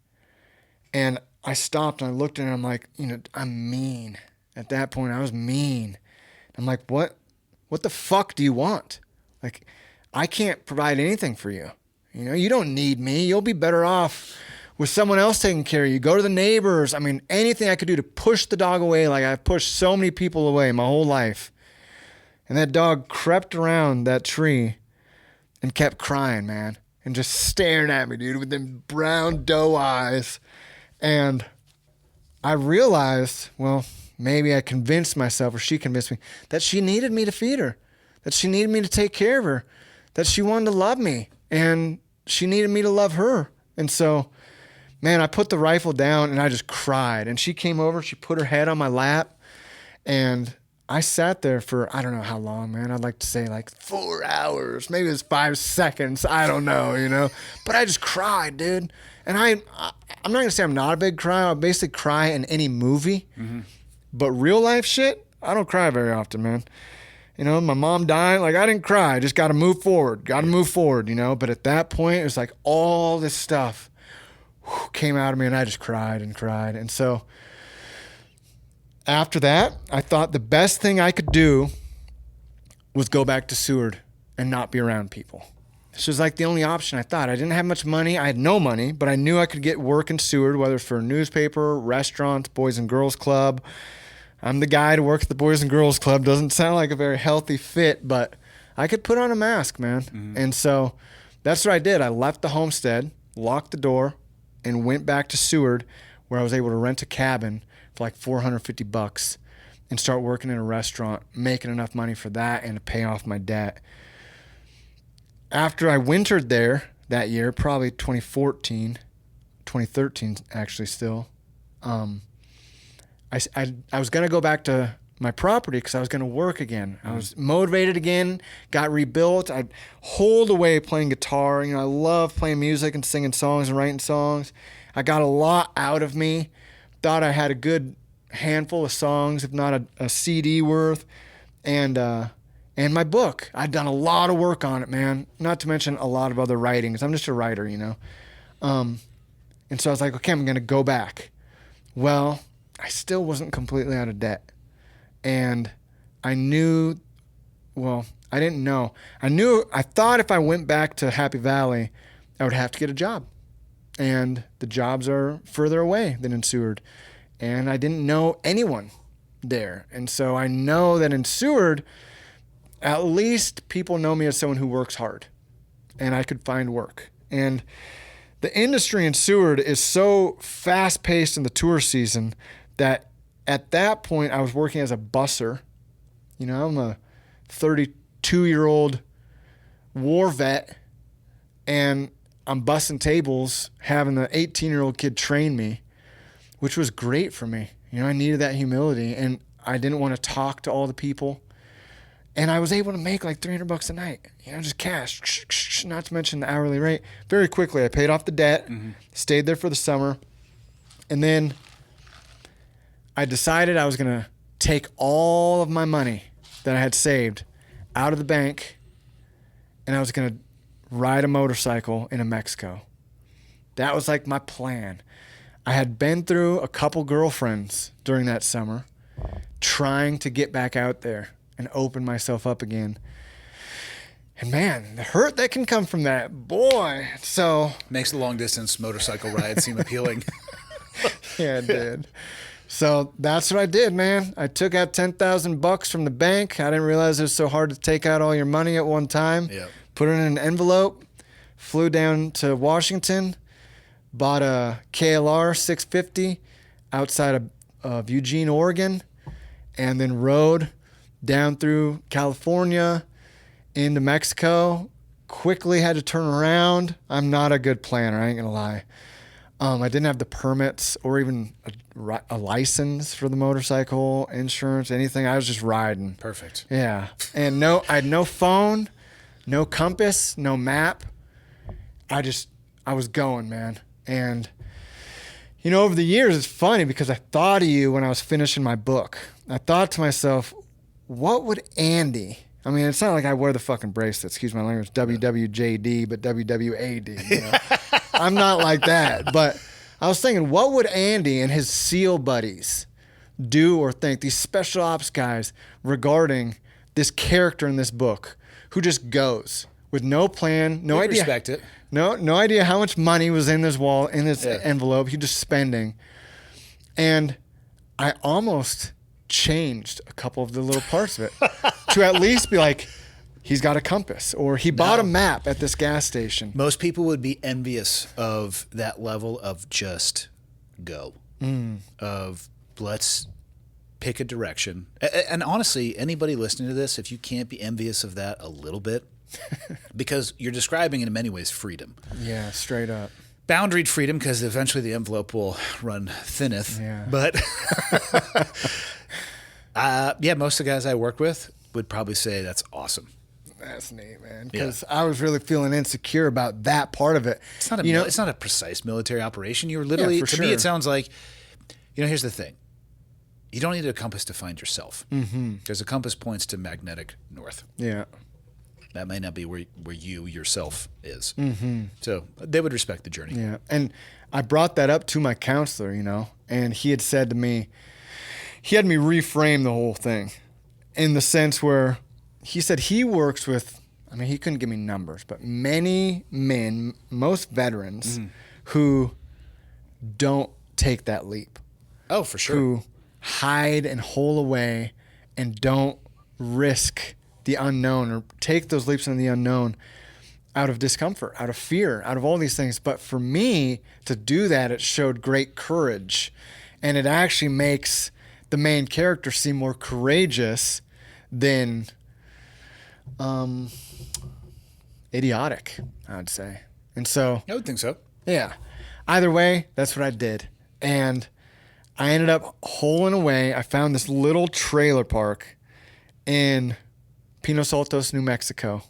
And I stopped and I looked at her and I'm like, you know, I'm mean. At that point, I was mean. I'm like, what the fuck do you want? Like, I can't provide anything for you. You know, you don't need me. You'll be better off with someone else taking care of you. Go to the neighbors. I mean, anything I could do to push the dog away. Like I've pushed so many people away my whole life. And that dog crept around that tree and kept crying, man, and just staring at me, dude, with them brown doe eyes. And I realized, well, maybe I convinced myself, or she convinced me, that she needed me to feed her, that she needed me to take care of her, that she wanted to love me, and she needed me to love her. And so, man, I put the rifle down and I just cried. And she came over, she put her head on my lap, and I sat there for, I don't know how long, man. I'd like to say like 4 hours. Maybe it was 5 seconds. I don't know, you know. But I just cried, dude. And I'm not going to say I'm not a big crier. I'll basically cry in any movie. Mm-hmm. But real life shit, I don't cry very often, man. You know, my mom died. Like, I didn't cry. I just got to move forward. You know. But at that point, it was like all this stuff came out of me, and I just cried and cried. And so after that, I thought the best thing I could do was go back to Seward and not be around people. This was like the only option I thought. I didn't have much money. I had no money, but I knew I could get work in Seward, whether it's for a newspaper, restaurants, Boys and Girls Club. I'm the guy to work at the Boys and Girls Club. Doesn't sound like a very healthy fit, but I could put on a mask, man. Mm-hmm. And so that's what I did. I left the homestead, locked the door, and went back to Seward, where I was able to rent a cabin for like $450 and start working in a restaurant, making enough money for that and to pay off my debt. After I wintered there that year, probably 2013 actually still, I was going to go back to my property because I was going to work again. I was motivated again, got rebuilt. I holed away playing guitar. You know, I love playing music and singing songs and writing songs. I got a lot out of me. Thought I had a good handful of songs, if not a CD worth, and my book. I'd done a lot of work on it, man. Not to mention a lot of other writings. I'm just a writer, you know. And so I was like, okay, I'm going to go back. Well, I still wasn't completely out of debt. And I knew, well, I didn't know. I thought if I went back to Happy Valley, I would have to get a job. and the jobs are further away than in Seward. And I didn't know anyone there. And so I know that in Seward, at least people know me as someone who works hard, and I could find work. And the industry in Seward is so fast-paced in the tour season that at that point I was working as a busser. You know, I'm a 32-year-old war vet, and I'm bussing tables, having the 18-year-old kid train me, which was great for me. You know, I needed that humility, and I didn't want to talk to all the people. And I was able to make like $300 a night, you know, just cash, not to mention the hourly rate. Very quickly, I paid off the debt, stayed there for the summer, and then I decided I was going to take all of my money that I had saved out of the bank, and I was going to ride a motorcycle into Mexico. That was like my plan. I had been through a couple girlfriends during that summer, trying to get back out there and open myself up again. And man, the hurt that can come from that, boy. So makes the long distance motorcycle ride seem appealing. Yeah, it did. So that's what I did, man. I took out $10,000 from the bank. I didn't realize it was so hard to take out all your money at one time. Yep. Put it in an envelope, flew down to Washington, bought a KLR 650 outside of Eugene, Oregon, and then rode down through California into Mexico. Quickly had to turn around. I'm not a good planner, I ain't gonna lie. I didn't have the permits or even a license for the motorcycle, insurance, anything. I was just riding. Perfect. Yeah. And I had no phone, no compass, no map. I was going, man. And, you know, over the years, it's funny because I thought of you when I was finishing my book. I thought to myself, what would Andy, I mean, it's not like I wear the fucking bracelet, excuse my language, WWJD, but WWAD. You know? I'm not like that. But I was thinking, what would Andy and his SEAL buddies do or think, these special ops guys, regarding this character in this book who just goes with no plan, no idea. Respect it. No idea how much money was in this envelope. He just spending. And I almost changed a couple of the little parts of it to at least be like, he's got a compass, or he bought a map at this gas station. Most people would be envious of that level of just go, of let's pick a direction. And honestly, anybody listening to this, if you can't be envious of that a little bit, because you're describing in many ways freedom. Yeah, straight up. Boundaried freedom, because eventually the envelope will run thinneth. Yeah. But most of the guys I work with would probably say that's awesome. That's neat, man. Because I was really feeling insecure about that part of it. It's not it's not a precise military operation. You're literally, me, it sounds like, here's the thing. You don't need a compass to find yourself. Because a compass points to magnetic north. Yeah. That may not be where you yourself is. So they would respect the journey. Yeah. And I brought that up to my counselor, and he had said to me, he had me reframe the whole thing in the sense where he said he works with, he couldn't give me numbers, but many men, most veterans who don't take that leap. Oh, for sure. Who hide and hole away and don't risk the unknown or take those leaps into the unknown out of discomfort, out of fear, out of all these things. But for me to do that, it showed great courage, and it actually makes the main character seem more courageous than idiotic, I would say. And so I would think so. Yeah. Either way, that's what I did. And I ended up holing away. I found this little trailer park in Pinos Altos, New Mexico.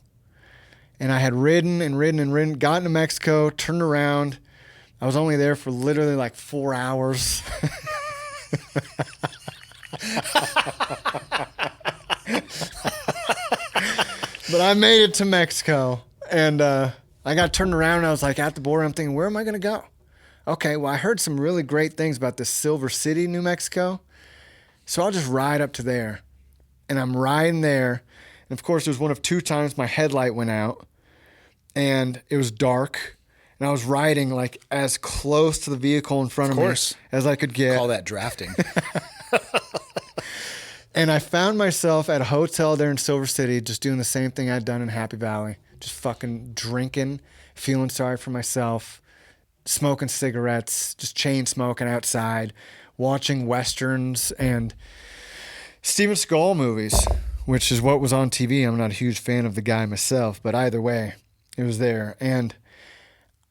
And I had ridden, got into Mexico, turned around. I was only there for literally like 4 hours. But I made it to Mexico, and I got turned around, and I was like at the border. I'm thinking, where am I going to go? Okay, well, I heard some really great things about this Silver City, New Mexico. So I'll just ride up to there. And I'm riding there. And of course, it was one of two times my headlight went out, and it was dark. And I was riding like as close to the vehicle in front of me as I could get. Call that drafting. And I found myself at a hotel there in Silver City just doing the same thing I'd done in Happy Valley. Just fucking drinking, feeling sorry for myself, smoking cigarettes, just chain smoking outside, watching Westerns and Steven Seagal movies, which is what was on TV. I'm not a huge fan of the guy myself, but either way, it was there. And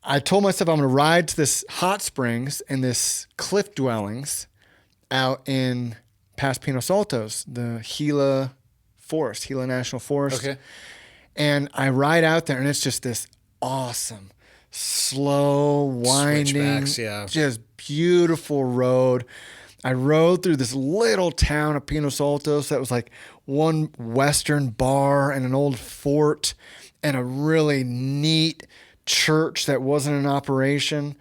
I told myself I'm going to ride to this hot springs and this cliff dwellings out in past Pinos Altos, the Gila National Forest. Okay. And I ride out there, and it's just this awesome, slow, winding, just beautiful road. I rode through this little town of Pinos Altos that was like one Western bar and an old fort and a really neat church that wasn't in operation.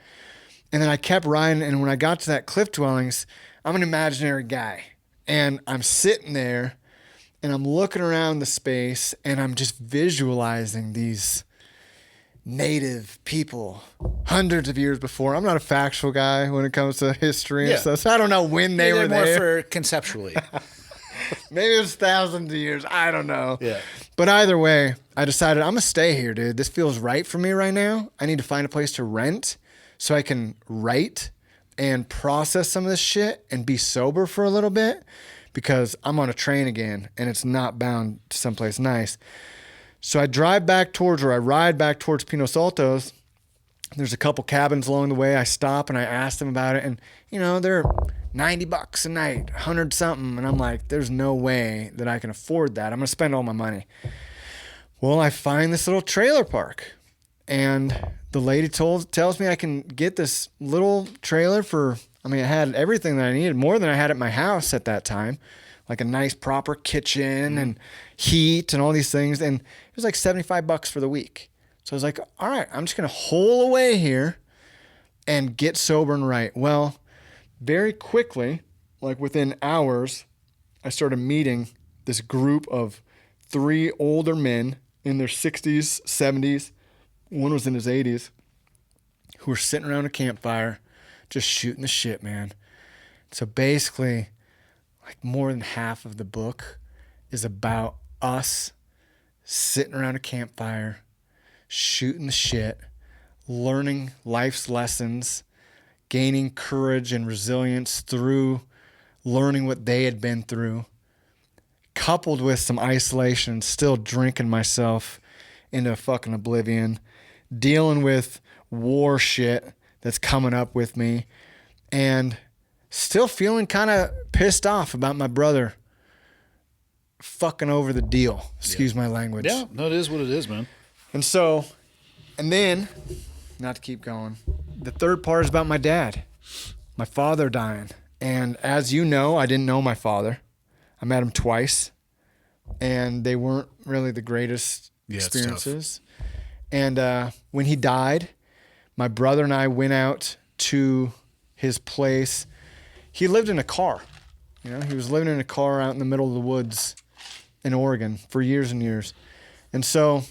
And then I kept riding, and when I got to that cliff dwellings, I'm an imaginary guy. And I'm sitting there, and I'm looking around the space, and I'm just visualizing these native people hundreds of years before. I'm not a factual guy when it comes to history and stuff, so I don't know when they were there. More for conceptually. Maybe it was thousands of years. I don't know. Yeah. But either way, I decided I'm going to stay here, dude. This feels right for me right now. I need to find a place to rent so I can write and process some of this shit and be sober for a little bit, because I'm on a train again and it's not bound to someplace nice. So I ride back towards Pinos Altos. There's a couple cabins along the way. I stop and I ask them about it, and they're $90 a night, 100 something. And I'm like, there's no way that I can afford that. I'm going to spend all my money. Well, I find this little trailer park, and the lady tells me I can get this little trailer for, it had everything that I needed, more than I had at my house at that time, like a nice proper kitchen and heat and all these things. And it was like $75 for the week. So I was like, all right, I'm just going to hole away here and get sober and right. Well, very quickly, like within hours, I started meeting this group of 3 older men in their 60s, 70s. One was in his 80s, who were sitting around a campfire just shooting the shit, man. So basically, like more than half of the book is about us sitting around a campfire, shooting the shit, learning life's lessons, gaining courage and resilience through learning what they had been through, coupled with some isolation, still drinking myself into fucking oblivion, dealing with war shit that's coming up with me, and still feeling kind of pissed off about my brother fucking over the deal. Excuse my language. Yeah, no, it is what it is, man. And then, not to keep going, the third part is about my dad, my father dying. And as you know, I didn't know my father. I met him twice, and they weren't really the greatest experiences. And when he died, my brother and I went out to his place. He lived in a car. He was living in a car out in the middle of the woods in Oregon for years and years. And so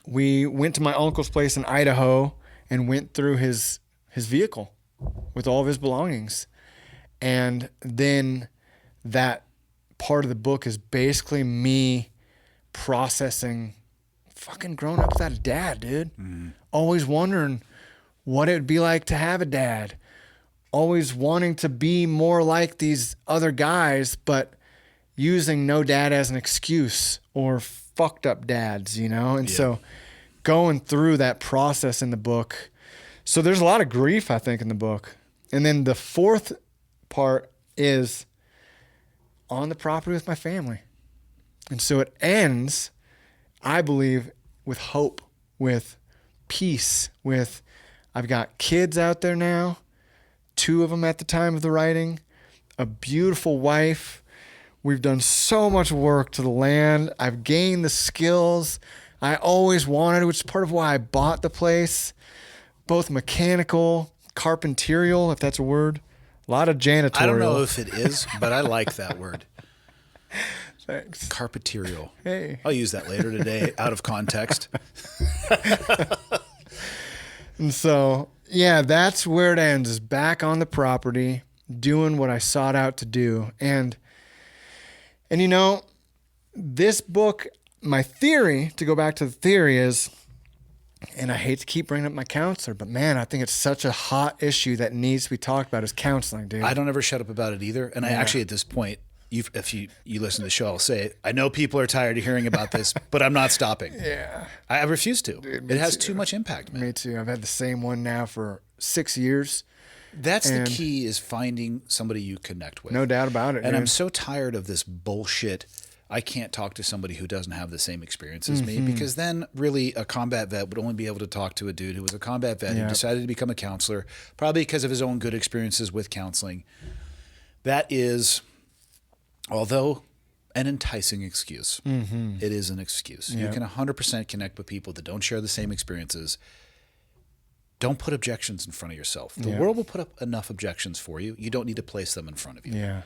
we went to my uncle's place in Idaho and went through his vehicle with all of his belongings. And then that part of the book is basically me processing fucking growing up without a dad, dude. Always wondering what it would be like to have a dad. Always wanting to be more like these other guys, but using no dad as an excuse, or fucked up dads, And so going through that process in the book. So there's a lot of grief, I think, in the book. And then the fourth part is on the property with my family. And so it ends, I believe, with hope, with peace, with I've got kids out there now, 2 of them at the time of the writing, a beautiful wife. We've done so much work to the land. I've gained the skills I always wanted, which is part of why I bought the place, both mechanical, carpenterial, if that's a word, a lot of janitorial. I don't know if it is, but I like that word. Thanks. Carpeterial. Hey. I'll use that later today out of context. And so, yeah, that's where it ends, is back on the property, doing what I sought out to do. And you know, this book, my theory, to go back to the theory, is, and I hate to keep bringing up my counselor, but man, I think it's such a hot issue that needs to be talked about, is counseling, dude. I don't ever shut up about it either. And I actually, at this point, if you listen to the show, I'll say it. I know people are tired of hearing about this, but I'm not stopping. Yeah. I refuse to. Dude, it has too much impact, man. Me too. I've had the same one now for 6 years. That's the key, is finding somebody you connect with. No doubt about it. And dude. I'm so tired of this bullshit. I can't talk to somebody who doesn't have the same experience as me, because then really a combat vet would only be able to talk to a dude who was a combat vet who decided to become a counselor, probably because of his own good experiences with counseling. That is, although an enticing excuse, it is an excuse. You can 100% connect with people that don't share the same experiences. Don't put objections in front of yourself. The world will put up enough objections for you. You don't need to place them in front of you. Yeah.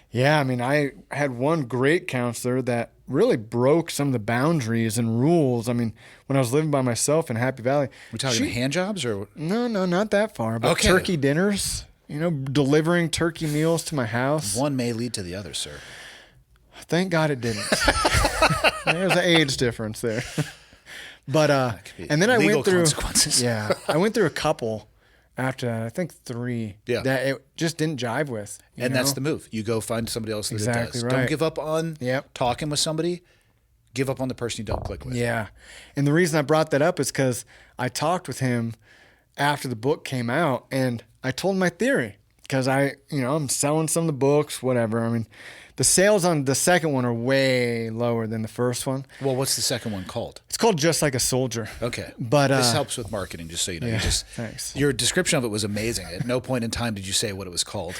Yeah, I mean, I had one great counselor that really broke some of the boundaries and rules. I mean, when I was living by myself in Happy Valley. We're talking hand jobs or? No, not that far. But turkey dinners, you know, delivering turkey meals to my house. One may lead to the other, sir. Thank God it didn't. There's an age difference there. But, and then I went through, I went through a couple after that, I think 3, that it just didn't jive with. And that's the move. You go find somebody else that it does. Right. Don't give up on talking with somebody. Give up on the person you don't click with. Yeah. And the reason I brought that up is because I talked with him after the book came out, and I told him my theory, because I'm selling some of the books, whatever. I mean, the sales on the second one are way lower than the first one. Well, what's the second one called? It's called Just Like a Soldier. Okay. But this helps with marketing, just so you know. Yeah, thanks. Your description of it was amazing. At no point in time did you say what it was called.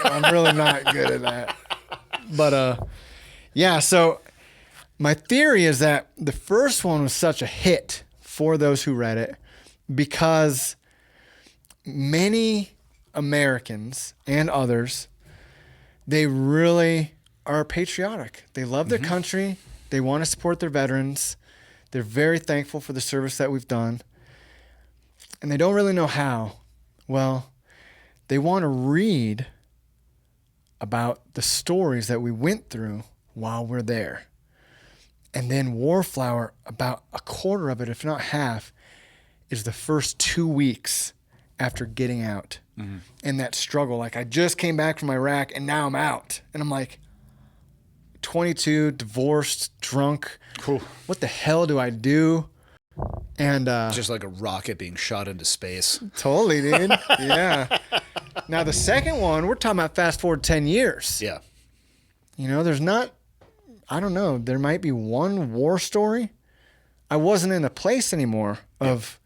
I'm really not good at that. But so my theory is that the first one was such a hit for those who read it because many Americans and others, they really are patriotic. They love their country. They want to support their veterans. They're very thankful for the service that we've done. And they don't really know how. Well, they want to read about the stories that we went through while we're there. And then Warflower, about a quarter of it, if not half, is the first 2 weeks after getting out. And that struggle. Like, I just came back from Iraq and now I'm out. And I'm like, 22, divorced, drunk. Cool. What the hell do I do? And just like a rocket being shot into space. Totally, dude. Yeah. Now the second one, we're talking about fast forward 10 years. Yeah. You know, there's not, I don't know, there might be one war story. I wasn't in a place anymore of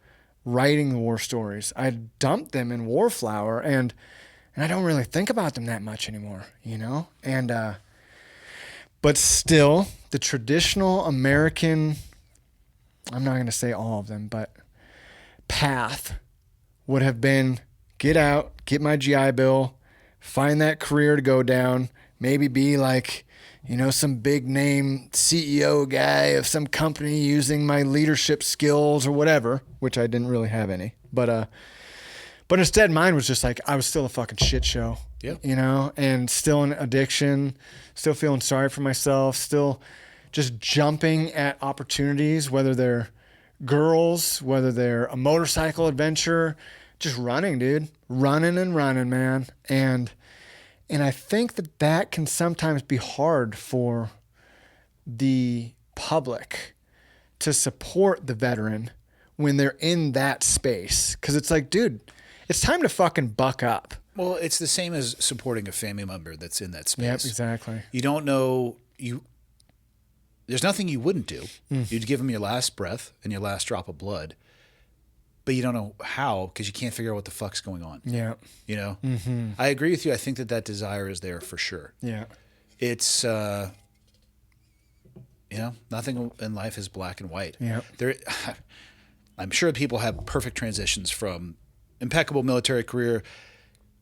writing the war stories. I dumped them in Warflower, and I don't really think about them that much anymore, you know? And but still, the traditional American, I'm not going to say all of them, but path would have been get out, get my GI Bill, find that career to go down, maybe be like, you know, some big name CEO guy of some company using my leadership skills or whatever, which I didn't really have any. But instead mine was just like, I was still a fucking shit show, you know, and still in addiction, still feeling sorry for myself, still just jumping at opportunities, whether they're girls, whether they're a motorcycle adventure, just running, dude, running and running, man. And I think that can sometimes be hard for the public to support the veteran when they're in that space. Because it's like, dude, it's time to fucking buck up. Well, it's the same as supporting a family member that's in that space. Yep, exactly. You don't know, there's nothing you wouldn't do. You'd give them your last breath and your last drop of blood. But you don't know how, because you can't figure out what the fuck's going on. Yeah. You know? Mm-hmm. I agree with you. I think that desire is there for sure. Yeah. It's, you know, nothing in life is black and white. Yeah. I'm sure people have perfect transitions from impeccable military career,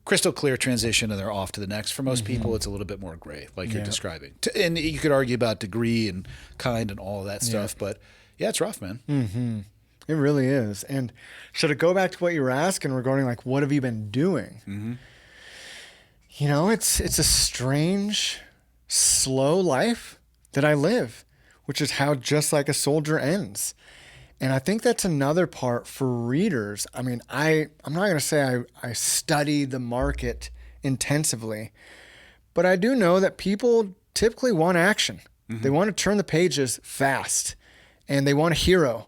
crystal clear transition, and they're off to the next. For most people, it's a little bit more gray, like you're describing. And you could argue about degree and kind and all of that stuff. But, yeah, it's rough, man. Mm-hmm. It really is. And so to go back to what you were asking regarding like, what have you been doing? Mm-hmm. You know, it's a strange, slow life that I live, which is how Just Like a Soldier ends. And I think that's another part for readers. I mean, I'm not going to say I study the market intensively, but I do know that people typically want action. Mm-hmm. They want to turn the pages fast, and they want a hero,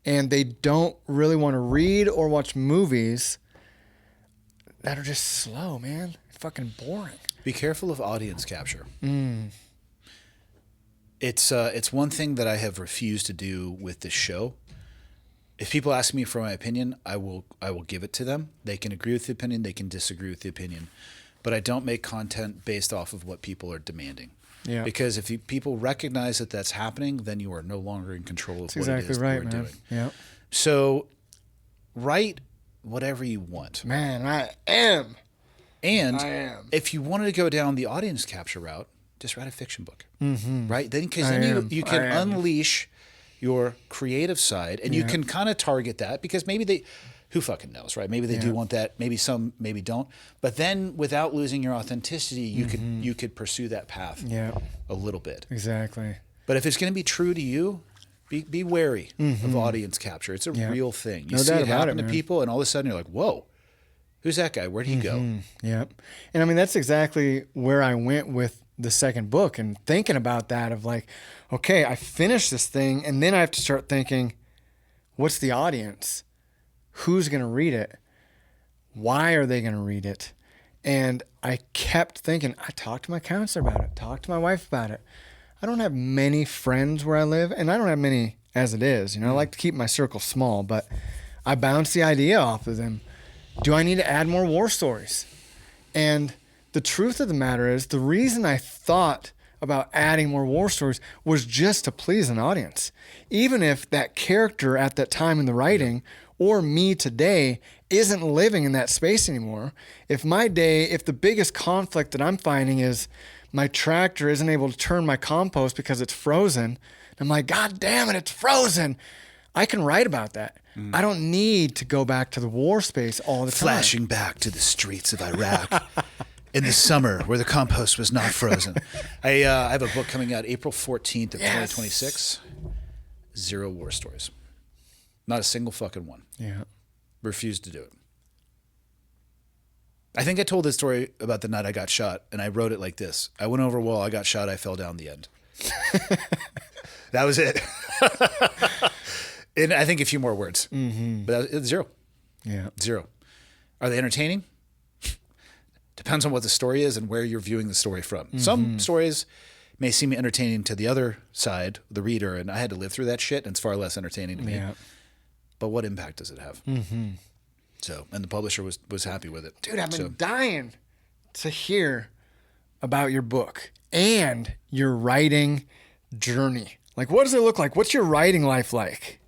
and they don't really want to read or watch movies that are just slow, man. Fucking boring. Be careful of audience capture. It's one thing that I have refused to do with this show. If people ask me for my opinion, I will give it to them. They can agree with the opinion, they can disagree with the opinion, but I don't make content based off of what people are demanding. Yeah. Because if people recognize that that's happening, then you are no longer in control of what it is that we're doing. Yeah. So write whatever you want. Man, I am. And if you wanted to go down the audience capture route, just write a fiction book, right? Then, because then you can unleash your creative side, and you can kind of target that, because maybe who fucking knows, right? Maybe they do want that. Maybe some, maybe don't. But then, without losing your authenticity, you could pursue that path a little bit. Exactly. But if it's going to be true to you, be wary of audience capture. It's a real thing. You see it happen to people, and all of a sudden you're like, whoa. Who's that guy? Where'd he go? Yep. And I mean, that's exactly where I went with the second book, and thinking about that of like, okay, I finished this thing, and then I have to start thinking, what's the audience? Who's going to read it? Why are they going to read it? And I kept thinking, I talked to my counselor about it, talked to my wife about it. I don't have many friends where I live, and I don't have many as it is. You know, I like to keep my circle small, but I bounced the idea off of them. Do I need to add more war stories? And the truth of the matter is, the reason I thought about adding more war stories was just to please an audience. Even if that character at that time in the writing, or me today, isn't living in that space anymore, if the biggest conflict that I'm finding is my tractor isn't able to turn my compost because it's frozen, I'm like, God damn it, it's frozen. I can write about that. I don't need to go back to the war space all the time. Flashing back to the streets of Iraq in the summer where the compost was not frozen. I have a book coming out April 14th of 2026. 0 war stories. Not a single fucking one. Yeah. Refused to do it. I think I told this story about the night I got shot, and I wrote it like this. I went over a wall, I got shot, I fell down the end. That was it. And I think a few more words, but it's 0. Yeah. 0. Are they entertaining? Depends on what the story is and where you're viewing the story from. Some stories may seem entertaining to the other side, the reader, and I had to live through that shit, and it's far less entertaining to me. Yeah. But what impact does it have? So, and the publisher was happy with it. Dude, I've been dying to hear about your book and your writing journey. Like, what does it look like? What's your writing life like?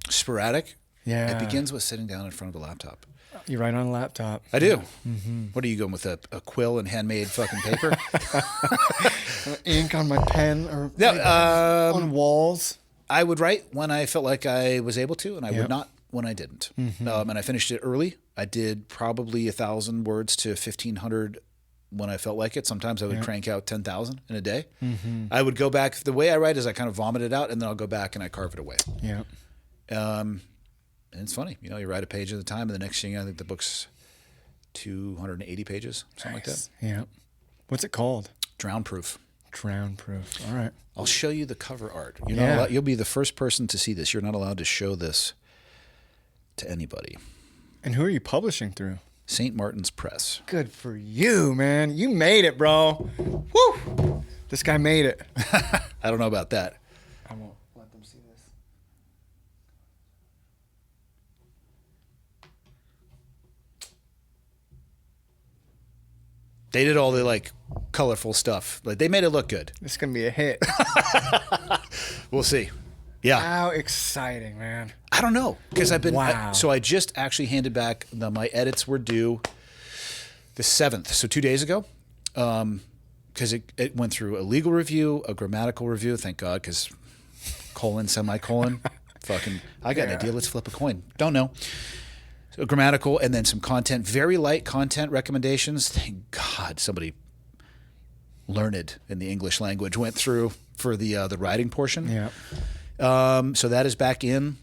Sporadic. Yeah. It begins with sitting down in front of the laptop. You write on a laptop. I do. What are you going with, a quill and handmade fucking paper? Ink on my pen or on walls? I would write when I felt like I was able to, and I would not when I didn't. And I finished it early. I did probably 1,000 words to 1,500 when I felt like it. Sometimes I would crank out 10,000 in a day. I would go back. The way I write is I kind of vomit it out, and then I'll go back and I carve it away. Yeah. And it's funny, you know, you write a page at a time, and the next thing, I think the book's 280 pages, something like that. Yeah. What's it called? Drown Proof. Drown Proof. All right. I'll show you the cover art. You're not allowed, you'll be the first person to see this. You're not allowed to show this to anybody. And who are you publishing through? St. Martin's Press. Good for you, man. You made it, bro. Woo! This guy made it. I don't know about that. I won't let them see this. They did all the like colorful stuff. Like they made it look good. This is gonna be a hit. We'll see. Yeah. How exciting, man. I don't know, because I've been. Wow. So I just actually handed back. My edits were due the 7th, so 2 days ago, because it went through a legal review, a grammatical review. Thank God, because colon, semicolon, I got an idea. Let's flip a coin. Don't know. So grammatical, and then some content, very light content recommendations. Thank God somebody learned in the English language went through for the writing portion. Yeah. So that is back in.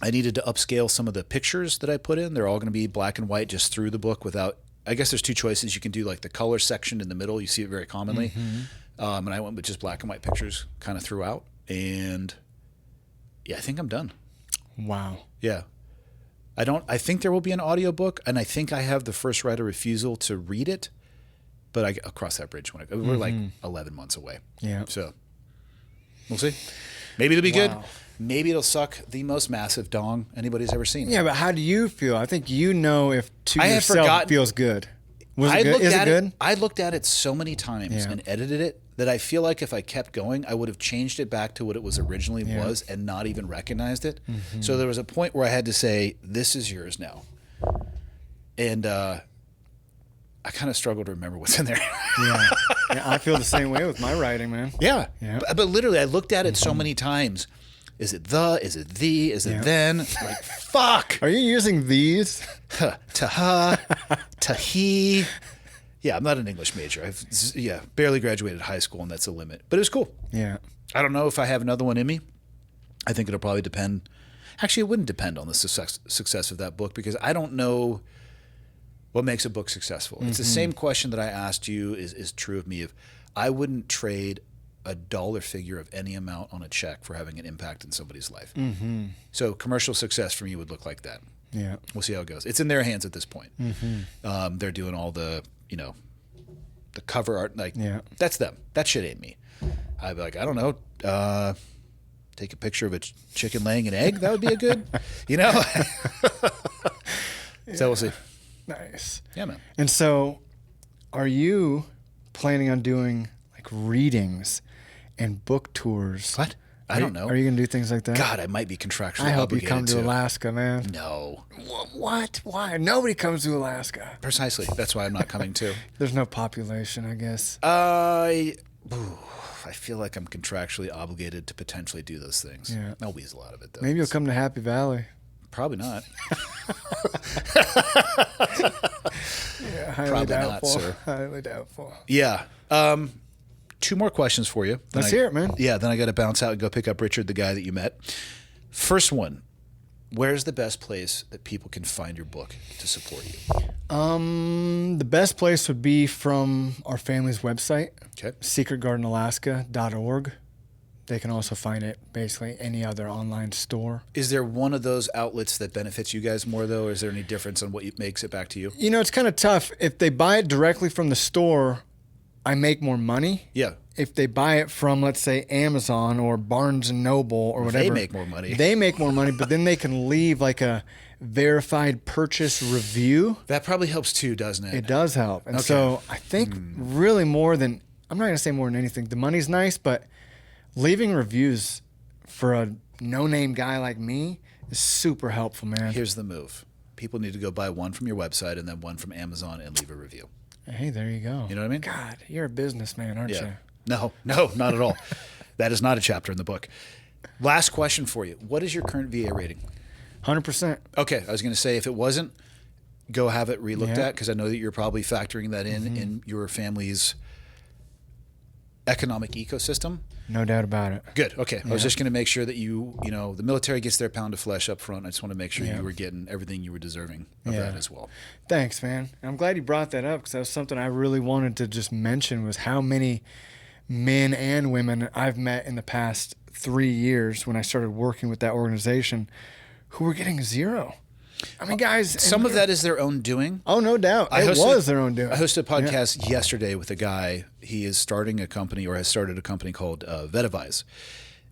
I needed to upscale some of the pictures that I put in. They're all going to be black and white just through the book without. I guess there's two choices. You can do like the color section in the middle. You see it very commonly. And I went with just black and white pictures kind of throughout. And yeah, I think I'm done. Wow. Yeah. I think there will be an audiobook, and I think I have the first right of refusal to read it, but I'll cross that bridge when we're like 11 months away. Yeah. So we'll see. Maybe it'll be good. Maybe it'll suck the most massive dong anybody's ever seen. Yeah, but how do you feel? I think you know if yourself feels good. Is it good? I looked at it so many times and edited it that I feel like if I kept going, I would have changed it back to what it was originally was and not even recognized it. So there was a point where I had to say, this is yours now. And I kind of struggled to remember what's in there. Yeah, I feel the same way with my writing, man. Yeah. But literally, I looked at it so many times. Is it the? Is it the? Is it then? Like, fuck. Are you using these? To he. Yeah, I'm not an English major. I've barely graduated high school, and that's a limit. But it was cool. Yeah. I don't know if I have another one in me. I think it'll probably depend. Actually, it wouldn't depend on the success of that book because I don't know what makes a book successful. It's the same question that I asked you is true of me. If I wouldn't trade a dollar figure of any amount on a check for having an impact in somebody's life. So commercial success for me would look like that. Yeah. We'll see how it goes. It's in their hands at this point. They're doing all the, the cover art. Like, that's them. That shit ain't me. I'd be like, I don't know, take a picture of a chicken laying an egg. That would be a good, So we'll see. Nice. Yeah, man. And so are you planning on doing like readings and book tours? What? I don't know. Are you going to do things like that? God, I might be contractually I hope you obligated come to Alaska, man. No. What? Why? Nobody comes to Alaska. Precisely. That's why I'm not coming too. There's no population, I guess. I feel like I'm contractually obligated to potentially do those things. Yeah. I'll weasel out of it, though. Maybe you'll come to Happy Valley. Probably not. Yeah, highly Probably doubtful. not, sir. Highly doubtful. Yeah. Two more questions for you. Let's hear it, man. Yeah, then I got to bounce out and go pick up Richard, the guy that you met. First one, where's the best place that people can find your book to support you? The best place would be from our family's website, Okay. secretgardenalaska.org. They can also find it basically any other online store. Is there one of those outlets that benefits you guys more, though? Or is there any difference on what makes it back to you? It's kind of tough. If they buy it directly from the store, I make more money. Yeah. If they buy it from, let's say, Amazon or Barnes & Noble or whatever. They make more money. They make more money, but then they can leave like a verified purchase review. That probably helps too, doesn't it? It does help. And so I think really more than, I'm not going to say more than anything, the money's nice, but leaving reviews for a no-name guy like me is super helpful, man. Here's the move. People need to go buy one from your website and then one from Amazon and leave a review. Hey, there you go. You know what I mean? God, you're a businessman, aren't you? No, not at all. That is not a chapter in the book. Last question for you. What is your current VA rating? 100%. Okay, I was going to say if it wasn't, go have it relooked at because I know that you're probably factoring that in your family's economic ecosystem. No doubt about it. Good. Okay. I was just going to make sure that the military gets their pound of flesh up front. I just want to make sure you were getting everything you were deserving of that as well. Thanks, man. I'm glad you brought that up because that was something I really wanted to just mention was how many men and women I've met in the past 3 years when I started working with that organization who were getting zero. I mean, guys. Some of that is their own doing. Oh, no doubt. It was their own doing. I hosted a podcast yesterday with a guy. He is starting a company or has started a company called Vetavise.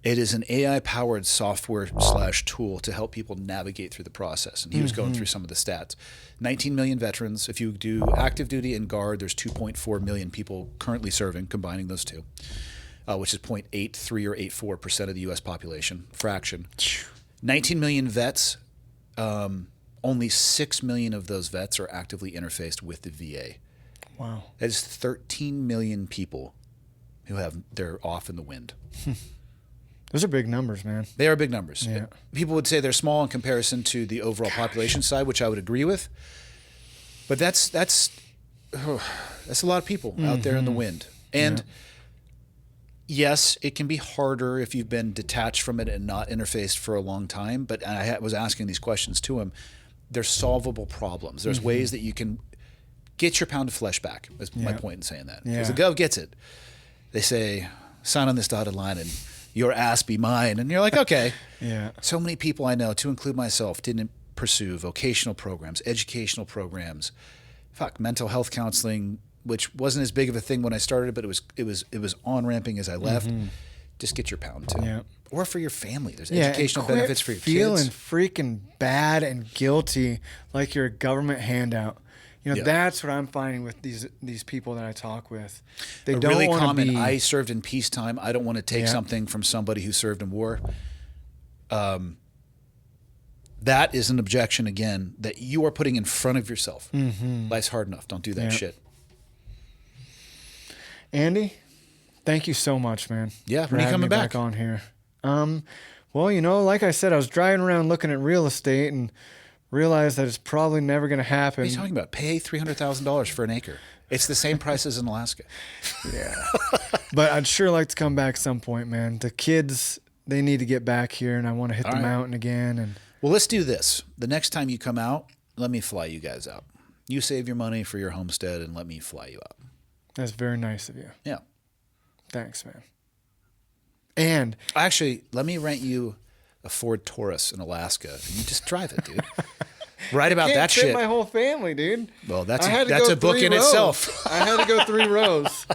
It is an AI-powered software / tool to help people navigate through the process. And he was going through some of the stats. 19 million veterans. If you do active duty and guard, there's 2.4 million people currently serving, combining those two, which is 0.83 or 84% of the U.S. population, fraction. 19 million vets. Only 6 million of those vets are actively interfaced with the VA. Wow. That is 13 million people who they're off in the wind. Those are big numbers, man. They are big numbers. Yeah. People would say they're small in comparison to the overall population side, which I would agree with. But that's a lot of people out there in the wind. And yes, it can be harder if you've been detached from it and not interfaced for a long time. But I was asking these questions to him. There's solvable problems. There's ways that you can get your pound of flesh back, is my point in saying that. Because the Gov gets it. They say, sign on this dotted line and your ass be mine. And you're like, okay. So many people I know, to include myself, didn't pursue vocational programs, educational programs, mental health counseling, which wasn't as big of a thing when I started, but it was on-ramping as I left. Just get your pound too. Or for your family. There's educational benefits for your feeling kids. Freaking bad and guilty like you're a government handout. You know, that's what I'm finding with these people that I talk with. They don't really want common. to be. I served in peacetime. I don't want to take something from somebody who served in war. That is an objection again that you are putting in front of yourself. Life's hard enough. Don't do that shit. Andy, thank you so much, man. Yeah, for when are you having coming me back on here? Well, you know, like I said, I was driving around looking at real estate and realized that it's probably never going to happen. What are you talking about? Pay $300,000 for an acre. It's the same price as in Alaska. But I'd sure like to come back some point, man. The kids, they need to get back here, and I want to hit the mountain again. And well, let's do this. The next time you come out, let me fly you guys out. You save your money for your homestead, and let me fly you out. That's very nice of you. Yeah. Thanks, man. And actually, let me rent you a Ford Taurus in Alaska, and you just drive it, dude. Write about that shit. My whole family, dude. Well, that's a book in itself. I had to go 3 rows.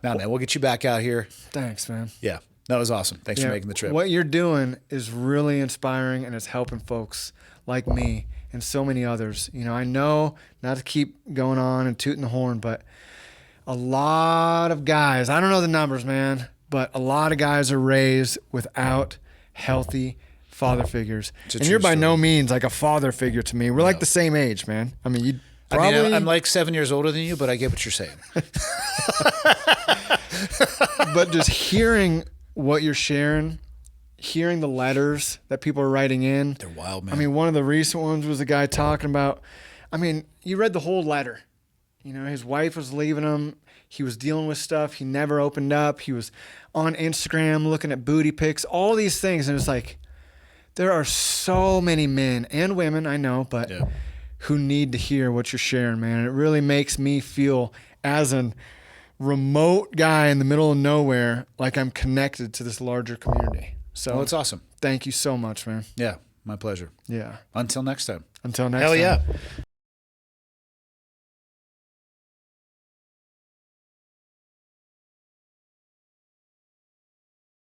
No, man, we'll get you back out here. Thanks, man. Yeah, that was awesome. Thanks for making the trip. What you're doing is really inspiring, and it's helping folks like me and so many others. You know, I know not to keep going on and tooting the horn, but a lot of guys, I don't know the numbers, man, but a lot of guys are raised without healthy father figures. And you're by no means like a father figure to me. We're like the same age, man. I mean, I'm like 7 years older than you, but I get what you're saying. But just hearing what you're sharing, hearing the letters that people are writing in. They're wild, man. I mean, one of the recent ones was a guy talking about, I mean, you read the whole letter. You know, his wife was leaving him. He was dealing with stuff. He never opened up. He was on Instagram looking at booty pics, all these things. And it's like, there are so many men and women, I know, but who need to hear what you're sharing, man. And it really makes me feel, as a remote guy in the middle of nowhere, like I'm connected to this larger community. So well, it's awesome. Thank you so much, man. Yeah, my pleasure. Yeah. Until next time. Until next time. Hell yeah.